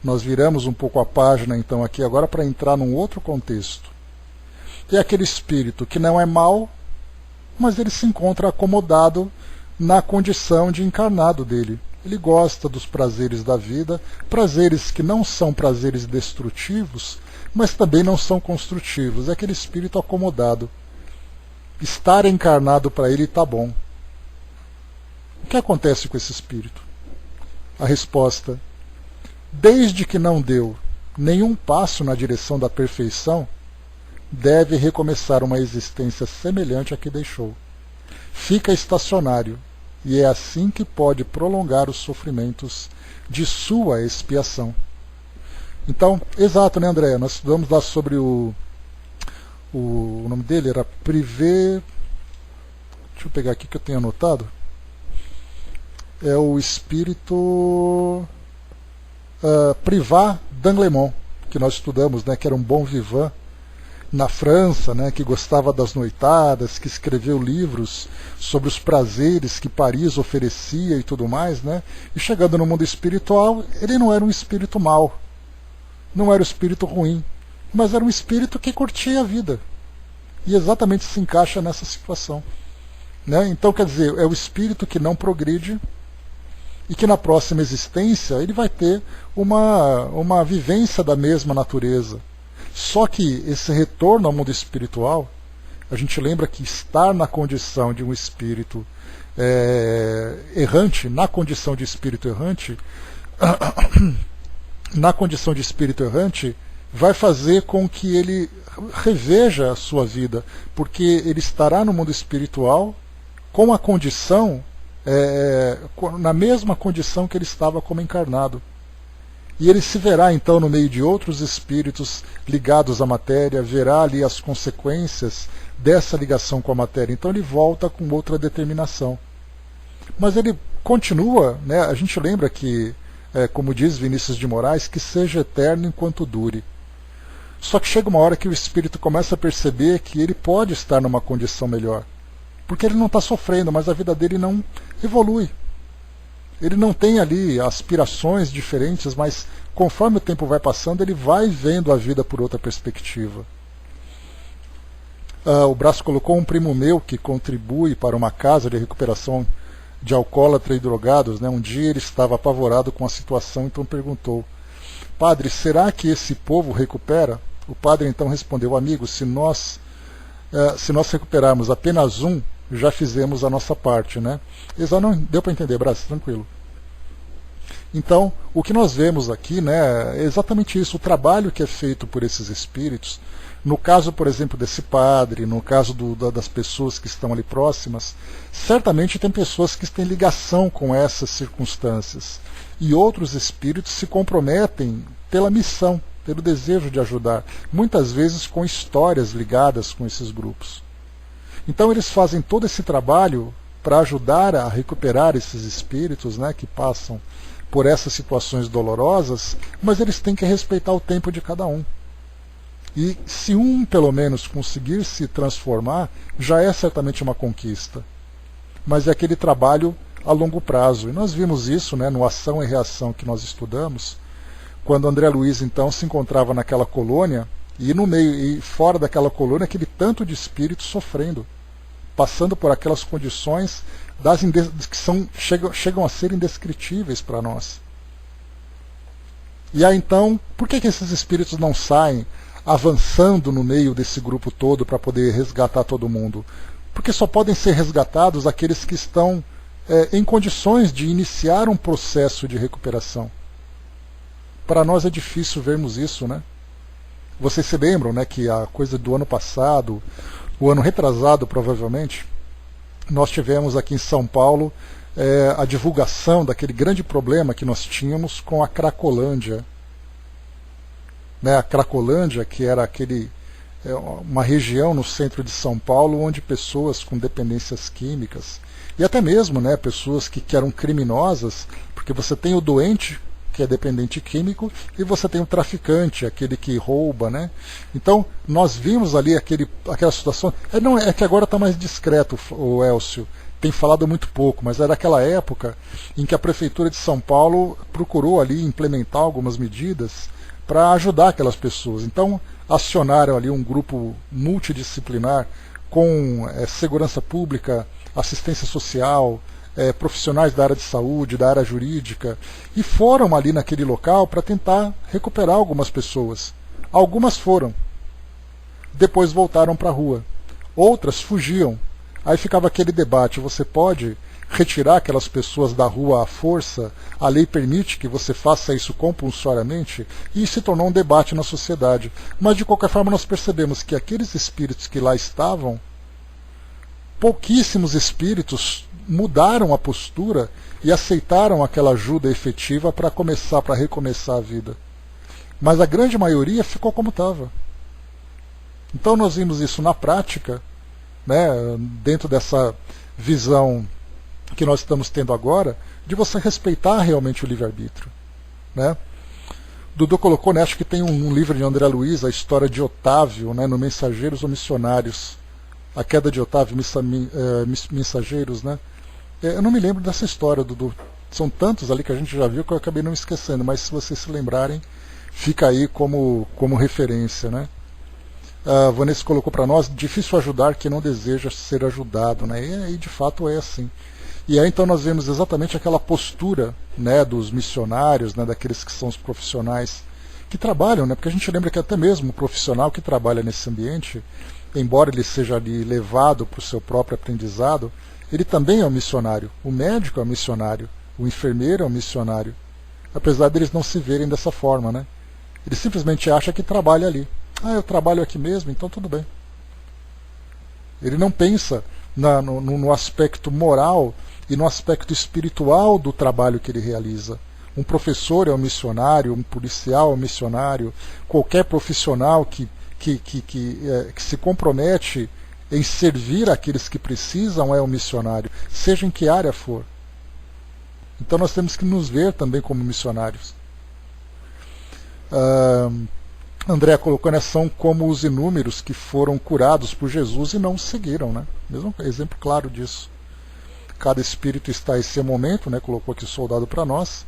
Nós viramos um pouco a página, então, aqui agora para entrar num outro contexto. É aquele espírito que não é mau, mas ele se encontra acomodado na condição de encarnado dele. Ele gosta dos prazeres da vida, prazeres que não são prazeres destrutivos, mas também não são construtivos. É aquele espírito acomodado. Estar encarnado para ele está bom. O que acontece com esse espírito? A resposta: desde que não deu nenhum passo na direção da perfeição, deve recomeçar uma existência semelhante à que deixou. Fica estacionário, e é assim que pode prolongar os sofrimentos de sua expiação. Então, exato, né, André? Nós estudamos lá sobre o nome dele era Privé. Deixa eu pegar aqui que eu tenho anotado. É o espírito Privat d'Anglemont, que nós estudamos, né, que era um bom vivant na França, né, que gostava das noitadas, que escreveu livros sobre os prazeres que Paris oferecia e tudo mais, né? E chegando no mundo espiritual, ele não era um espírito mau, não era um espírito ruim, mas era um espírito que curtia a vida. E exatamente se encaixa nessa situação, né? Então, quer dizer, é o espírito que não progride e que na próxima existência ele vai ter uma vivência da mesma natureza. Só que esse retorno ao mundo espiritual, a gente lembra que estar na condição de um espírito errante, na condição de espírito errante, vai fazer com que ele reveja a sua vida, porque ele estará no mundo espiritual com a condição, na mesma condição que ele estava como encarnado. E ele se verá então no meio de outros espíritos ligados à matéria, verá ali as consequências dessa ligação com a matéria. Então ele volta com outra determinação. Mas ele continua, né? A gente lembra que, como diz Vinícius de Moraes, que seja eterno enquanto dure. Só que chega uma hora que o espírito começa a perceber que ele pode estar numa condição melhor. Porque ele não está sofrendo, mas a vida dele não evolui. Ele não tem ali aspirações diferentes, mas conforme o tempo vai passando, ele vai vendo a vida por outra perspectiva. O Brás colocou um primo meu que contribui para uma casa de recuperação de alcoólatra e drogados, né? Um dia ele estava apavorado com a situação, então perguntou: padre, será que esse povo recupera? O padre então respondeu: amigo, se nós recuperarmos apenas um, já fizemos a nossa parte, né? Não deu para entender, Brás, tranquilo. Então, o que nós vemos aqui, né, é exatamente isso, o trabalho que é feito por esses espíritos. No caso, por exemplo, desse padre, no caso das pessoas que estão ali próximas, certamente tem pessoas que têm ligação com essas circunstâncias. E outros espíritos se comprometem pela missão, pelo desejo de ajudar, muitas vezes com histórias ligadas com esses grupos. Então eles fazem todo esse trabalho para ajudar a recuperar esses espíritos, né, que passam por essas situações dolorosas, mas eles têm que respeitar o tempo de cada um. E se um, pelo menos, conseguir se transformar, já é certamente uma conquista. Mas é aquele trabalho a longo prazo. E nós vimos isso, né, no Ação e Reação que nós estudamos, quando André Luiz então se encontrava naquela colônia, e no meio e fora daquela colônia aquele tanto de espíritos sofrendo, passando por aquelas condições que chegam a ser indescritíveis para nós. E aí então, por que esses espíritos não saem avançando no meio desse grupo todo para poder resgatar todo mundo? Porque só podem ser resgatados aqueles que estão em condições de iniciar um processo de recuperação. Para nós é difícil vermos isso, né? Vocês se lembram, né, que a coisa do ano passado, o ano retrasado provavelmente, nós tivemos aqui em São Paulo a divulgação daquele grande problema que nós tínhamos com a Cracolândia. Né, a Cracolândia, que era uma região no centro de São Paulo onde pessoas com dependências químicas, e até mesmo, né, pessoas que eram criminosas, porque você tem o doente, que é dependente químico, e você tem o traficante, aquele que rouba, né? Então, nós vimos ali aquela situação. É que agora está mais discreto, o Elcio, tem falado muito pouco, mas era aquela época em que a Prefeitura de São Paulo procurou ali implementar algumas medidas para ajudar aquelas pessoas. Então, acionaram ali um grupo multidisciplinar com segurança pública, assistência social, profissionais da área de saúde, da área jurídica, e foram ali naquele local para tentar recuperar algumas pessoas. Algumas foram, depois voltaram para a rua, outras fugiam. Aí ficava aquele debate: você pode retirar aquelas pessoas da rua à força? A lei permite que você faça isso compulsoriamente? E se tornou um debate na sociedade. Mas de qualquer forma nós percebemos que aqueles espíritos que lá estavam, pouquíssimos espíritos mudaram a postura e aceitaram aquela ajuda efetiva para recomeçar a vida. Mas a grande maioria ficou como estava. Então nós vimos isso na prática, né, dentro dessa visão que nós estamos tendo agora, de você respeitar realmente o livre-arbítrio. Né? Dudu colocou, né, acho que tem um livro de André Luiz, a história de Otávio, né, no Mensageiros ou Missionários. A queda de Otávio, Mensageiros, né? Eu não me lembro dessa história, Dudu. São tantos ali que a gente já viu que eu acabei não esquecendo, mas se vocês se lembrarem, fica aí como referência, né? A Vanessa colocou para nós: difícil ajudar quem não deseja ser ajudado, né? E de fato é assim. E aí então nós vemos exatamente aquela postura, né, dos missionários, né, daqueles que são os profissionais que trabalham, né? Porque a gente lembra que até mesmo o profissional que trabalha nesse ambiente, embora ele seja ali levado para o seu próprio aprendizado, ele também é um missionário. O médico é um missionário, o enfermeiro é um missionário, apesar deles não se verem dessa forma, né? Ele simplesmente acha que trabalha ali. Ah, eu trabalho aqui mesmo, então tudo bem. Ele não pensa no aspecto moral e no aspecto espiritual do trabalho que ele realiza. Um professor é um missionário, um policial é um missionário, qualquer profissional que se compromete em servir aqueles que precisam é um missionário, seja em que área for. Então nós temos que nos ver também como missionários. André colocou, né, são como os inúmeros que foram curados por Jesus e não o seguiram, né? Mesmo exemplo claro disso. Cada espírito está em seu momento, né? Colocou aqui o soldado para nós.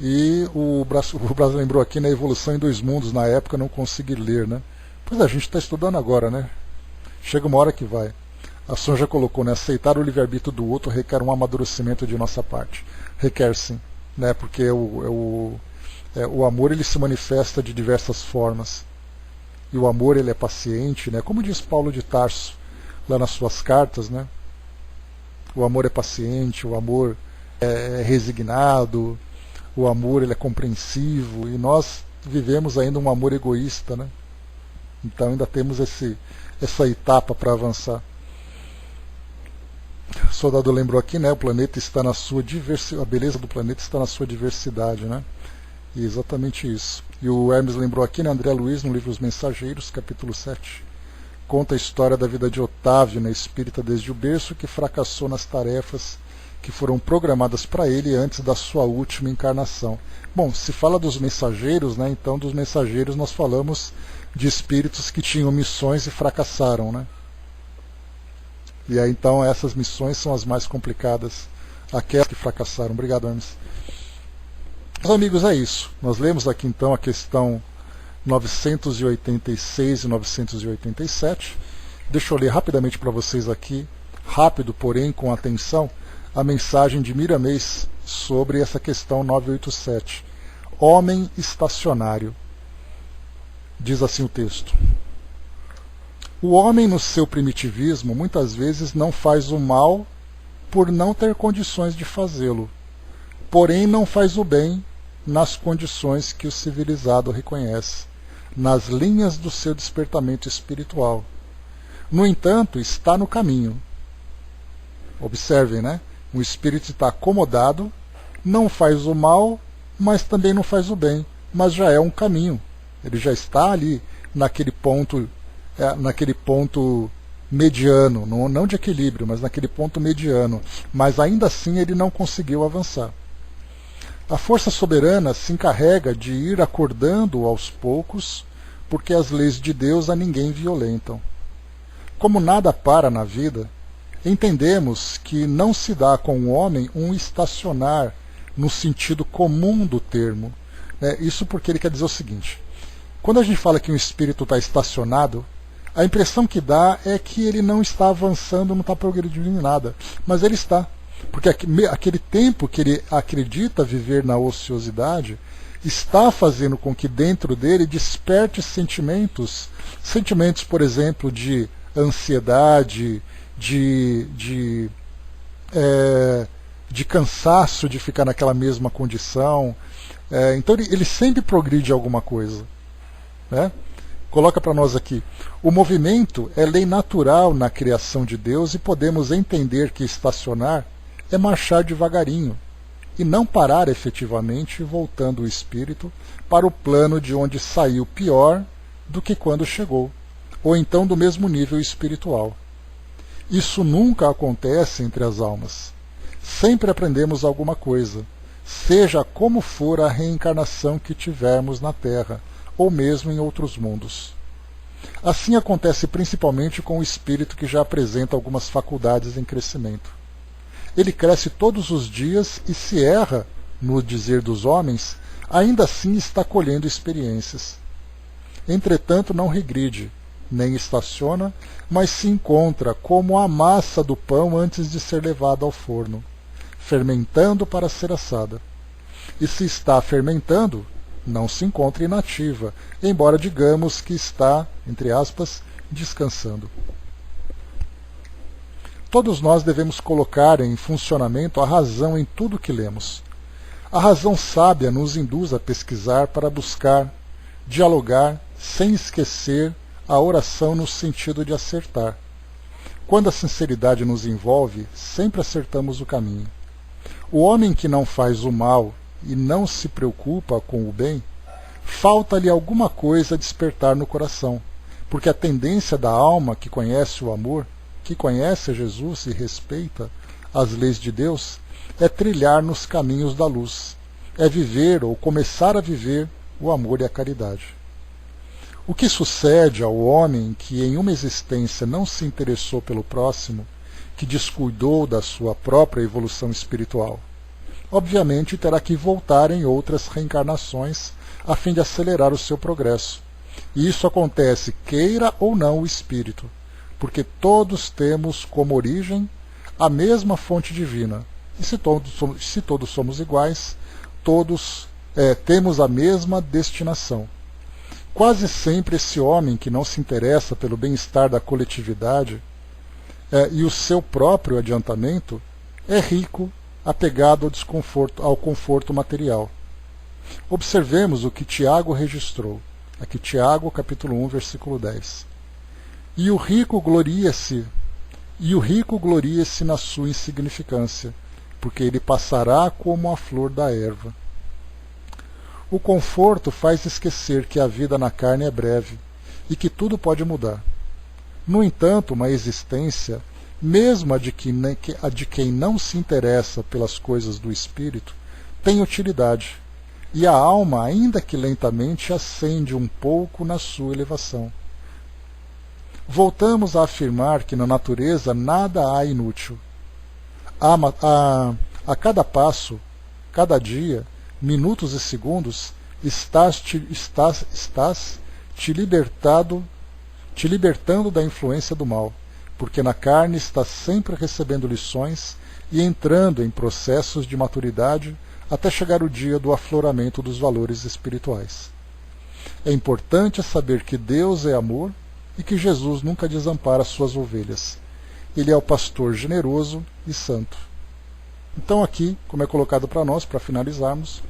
E o Brasil lembrou aqui, na Evolução em Dois Mundos, na época não consegui ler, né? Pois é, a gente está estudando agora, né? Chega uma hora que vai. A Son já colocou, né? Aceitar o livre-arbítrio do outro requer um amadurecimento de nossa parte. Requer sim, né? Porque o amor ele se manifesta de diversas formas. E o amor ele é paciente, né? Como diz Paulo de Tarso lá nas suas cartas, né? O amor é paciente, o amor é resignado, o amor ele é compreensivo, e nós vivemos ainda um amor egoísta, né? Então ainda temos essa etapa para avançar. O soldado lembrou aqui, né? O planeta está na sua diversidade, a beleza do planeta está na sua diversidade, né? E exatamente isso. E o Hermes lembrou aqui, né? André Luiz, no livro Os Mensageiros, capítulo 7, conta a história da vida de Otávio, né, espírita desde o berço, que fracassou nas tarefas que foram programadas para ele antes da sua última encarnação. Bom, se fala dos mensageiros, né? Então dos mensageiros nós falamos de espíritos que tinham missões e fracassaram, né? E aí então essas missões são as mais complicadas, aquelas que fracassaram. Obrigado, Hermes. Meus amigos, é isso. Nós lemos aqui então a questão 986 e 987. Deixa eu ler rapidamente para vocês aqui, rápido, porém com atenção, a mensagem de Miramês sobre essa questão 987. Homem estacionário. Diz assim o texto: o homem, no seu primitivismo, muitas vezes não faz o mal por não ter condições de fazê-lo, porém não faz o bem nas condições que o civilizado reconhece, nas linhas do seu despertamento espiritual. No entanto, está no caminho. Observem, né? O espírito está acomodado, não faz o mal, mas também não faz o bem, mas já é um caminho. Ele já está ali naquele ponto mediano, não de equilíbrio, mas naquele ponto mediano. Mas ainda assim ele não conseguiu avançar. A força soberana se encarrega de ir acordando aos poucos, porque as leis de Deus a ninguém violentam. Como nada para na vida, entendemos que não se dá com o homem um estacionar no sentido comum do termo. Isso porque ele quer dizer o seguinte: quando a gente fala que um espírito está estacionado, a impressão que dá é que ele não está avançando, não está progredindo em nada, mas ele está. Porque aquele tempo que ele acredita viver na ociosidade está fazendo com que dentro dele desperte sentimentos, por exemplo, de ansiedade, de cansaço de ficar naquela mesma condição. Então ele sempre progride alguma coisa, né? Coloca para nós aqui: o movimento é lei natural na criação de Deus e podemos entender que estacionar é marchar devagarinho e não parar efetivamente, voltando o espírito para o plano de onde saiu pior do que quando chegou, ou então do mesmo nível espiritual. Isso nunca acontece entre as almas. Sempre aprendemos alguma coisa, seja como for a reencarnação que tivermos na Terra, ou mesmo em outros mundos. Assim acontece principalmente com o espírito que já apresenta algumas faculdades em crescimento. Ele cresce todos os dias e, se erra, no dizer dos homens, ainda assim está colhendo experiências. Entretanto, não regride, nem estaciona, mas se encontra como a massa do pão antes de ser levada ao forno, fermentando para ser assada. E se está fermentando, não se encontra inativa, embora digamos que está, entre aspas, descansando. Todos nós devemos colocar em funcionamento a razão em tudo que lemos. A razão sábia nos induz a pesquisar para buscar, dialogar, sem esquecer a oração no sentido de acertar. Quando a sinceridade nos envolve, sempre acertamos o caminho. O homem que não faz o mal e não se preocupa com o bem, falta-lhe alguma coisa a despertar no coração, porque a tendência da alma que conhece o amor, que conhece Jesus e respeita as leis de Deus, é trilhar nos caminhos da luz, é viver ou começar a viver o amor e a caridade. O que sucede ao homem que em uma existência não se interessou pelo próximo, que descuidou da sua própria evolução espiritual? Obviamente terá que voltar em outras reencarnações a fim de acelerar o seu progresso. E isso acontece queira ou não o espírito, porque todos temos como origem a mesma fonte divina. E se todos somos iguais, todos temos a mesma destinação. Quase sempre esse homem que não se interessa pelo bem-estar da coletividade e o seu próprio adiantamento é rico, apegado ao conforto material. Observemos o que Tiago registrou. Aqui Tiago, capítulo 1, versículo 10. E o rico gloria-se na sua insignificância, porque ele passará como a flor da erva. O conforto faz esquecer que a vida na carne é breve e que tudo pode mudar. No entanto, uma existência, mesmo a de quem não se interessa pelas coisas do espírito, tem utilidade, e a alma, ainda que lentamente, ascende um pouco na sua elevação. Voltamos a afirmar que na natureza nada há inútil. A cada passo, cada dia, minutos e segundos, estás te libertando da influência do mal, porque na carne estás sempre recebendo lições e entrando em processos de maturidade até chegar o dia do afloramento dos valores espirituais. É importante saber que Deus é amor e que Jesus nunca desampara suas ovelhas. Ele é o pastor generoso e santo. Então aqui, como é colocado para nós, para finalizarmos,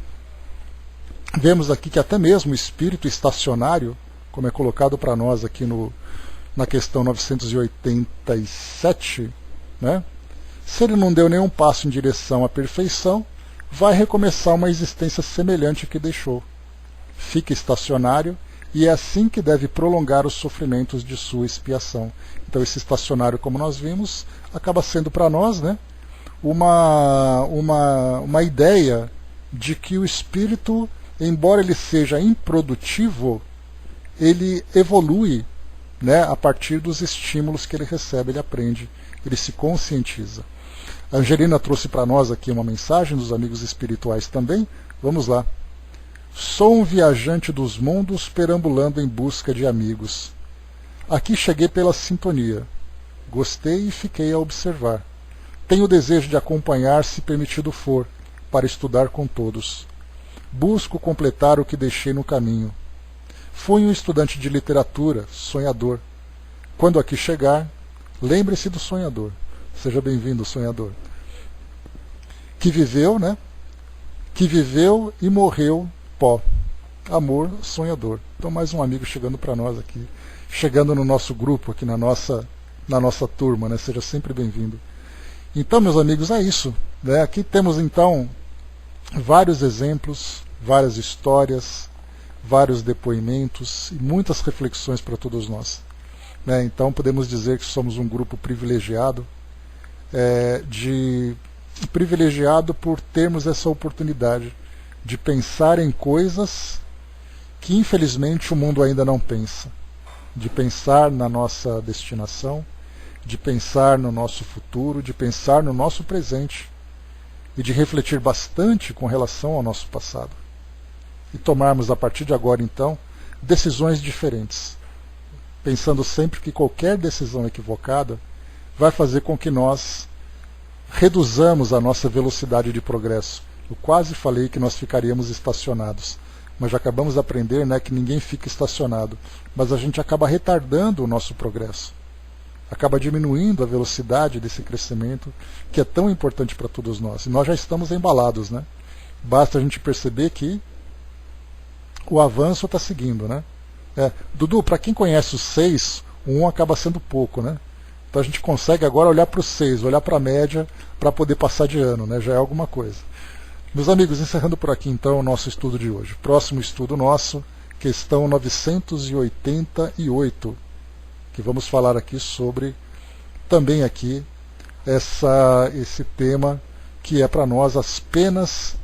vemos aqui que até mesmo o espírito estacionário, como é colocado para nós aqui na questão 987, né? Se ele não deu nenhum passo em direção à perfeição, vai recomeçar uma existência semelhante à que deixou. Fica estacionário e é assim que deve prolongar os sofrimentos de sua expiação. Então esse estacionário, como nós vimos, acaba sendo para nós, né, uma ideia de que o espírito, embora ele seja improdutivo, ele evolui, né, a partir dos estímulos que ele recebe, ele aprende, ele se conscientiza. A Angelina trouxe para nós aqui uma mensagem dos amigos espirituais também. Vamos lá. Sou um viajante dos mundos perambulando em busca de amigos. Aqui cheguei pela sintonia. Gostei e fiquei a observar. Tenho o desejo de acompanhar, se permitido for, para estudar com todos. Busco completar o que deixei no caminho. Fui um estudante de literatura, sonhador. Quando aqui chegar, lembre-se do sonhador. Seja bem-vindo, sonhador. Que viveu, né? Que viveu e morreu pó. Amor, sonhador. Então mais um amigo chegando para nós aqui, chegando no nosso grupo, aqui na nossa turma, né? Seja sempre bem-vindo. Então, meus amigos, é isso, né? Aqui temos então vários exemplos, várias histórias, vários depoimentos e muitas reflexões para todos nós, né? Então podemos dizer que somos um grupo privilegiado, privilegiado por termos essa oportunidade de pensar em coisas que infelizmente o mundo ainda não pensa, de pensar na nossa destinação, de pensar no nosso futuro, de pensar no nosso presente e de refletir bastante com relação ao nosso passado. E tomarmos a partir de agora, então, decisões diferentes, pensando sempre que qualquer decisão equivocada vai fazer com que nós reduzamos a nossa velocidade de progresso. Eu quase falei que nós ficaríamos estacionados, mas já acabamos de aprender, né, que ninguém fica estacionado, mas a gente acaba retardando o nosso progresso, acaba diminuindo a velocidade desse crescimento que é tão importante para todos nós. E nós já estamos embalados, né? Basta a gente perceber que o avanço está seguindo, né? Dudu, para quem conhece os 6, o 1 acaba sendo pouco, né? Então a gente consegue agora olhar para os 6, olhar para a média para poder passar de ano, né? Já é alguma coisa. Meus amigos, encerrando por aqui então o nosso estudo de hoje. Próximo estudo nosso, questão 988, que vamos falar aqui sobre, também aqui, esse tema que é para nós as penas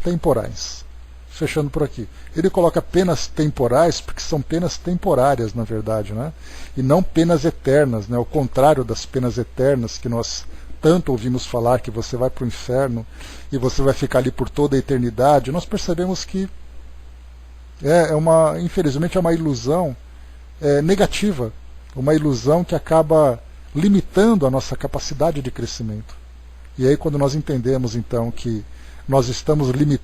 temporais. Fechando por aqui. Ele coloca penas temporais porque são penas temporárias, na verdade, né? E não penas eternas, né? O contrário das penas eternas que nós tanto ouvimos falar, que você vai para o inferno e você vai ficar ali por toda a eternidade. Nós percebemos que infelizmente é uma ilusão negativa, uma ilusão que acaba limitando a nossa capacidade de crescimento. E aí quando nós entendemos então que nós estamos limitando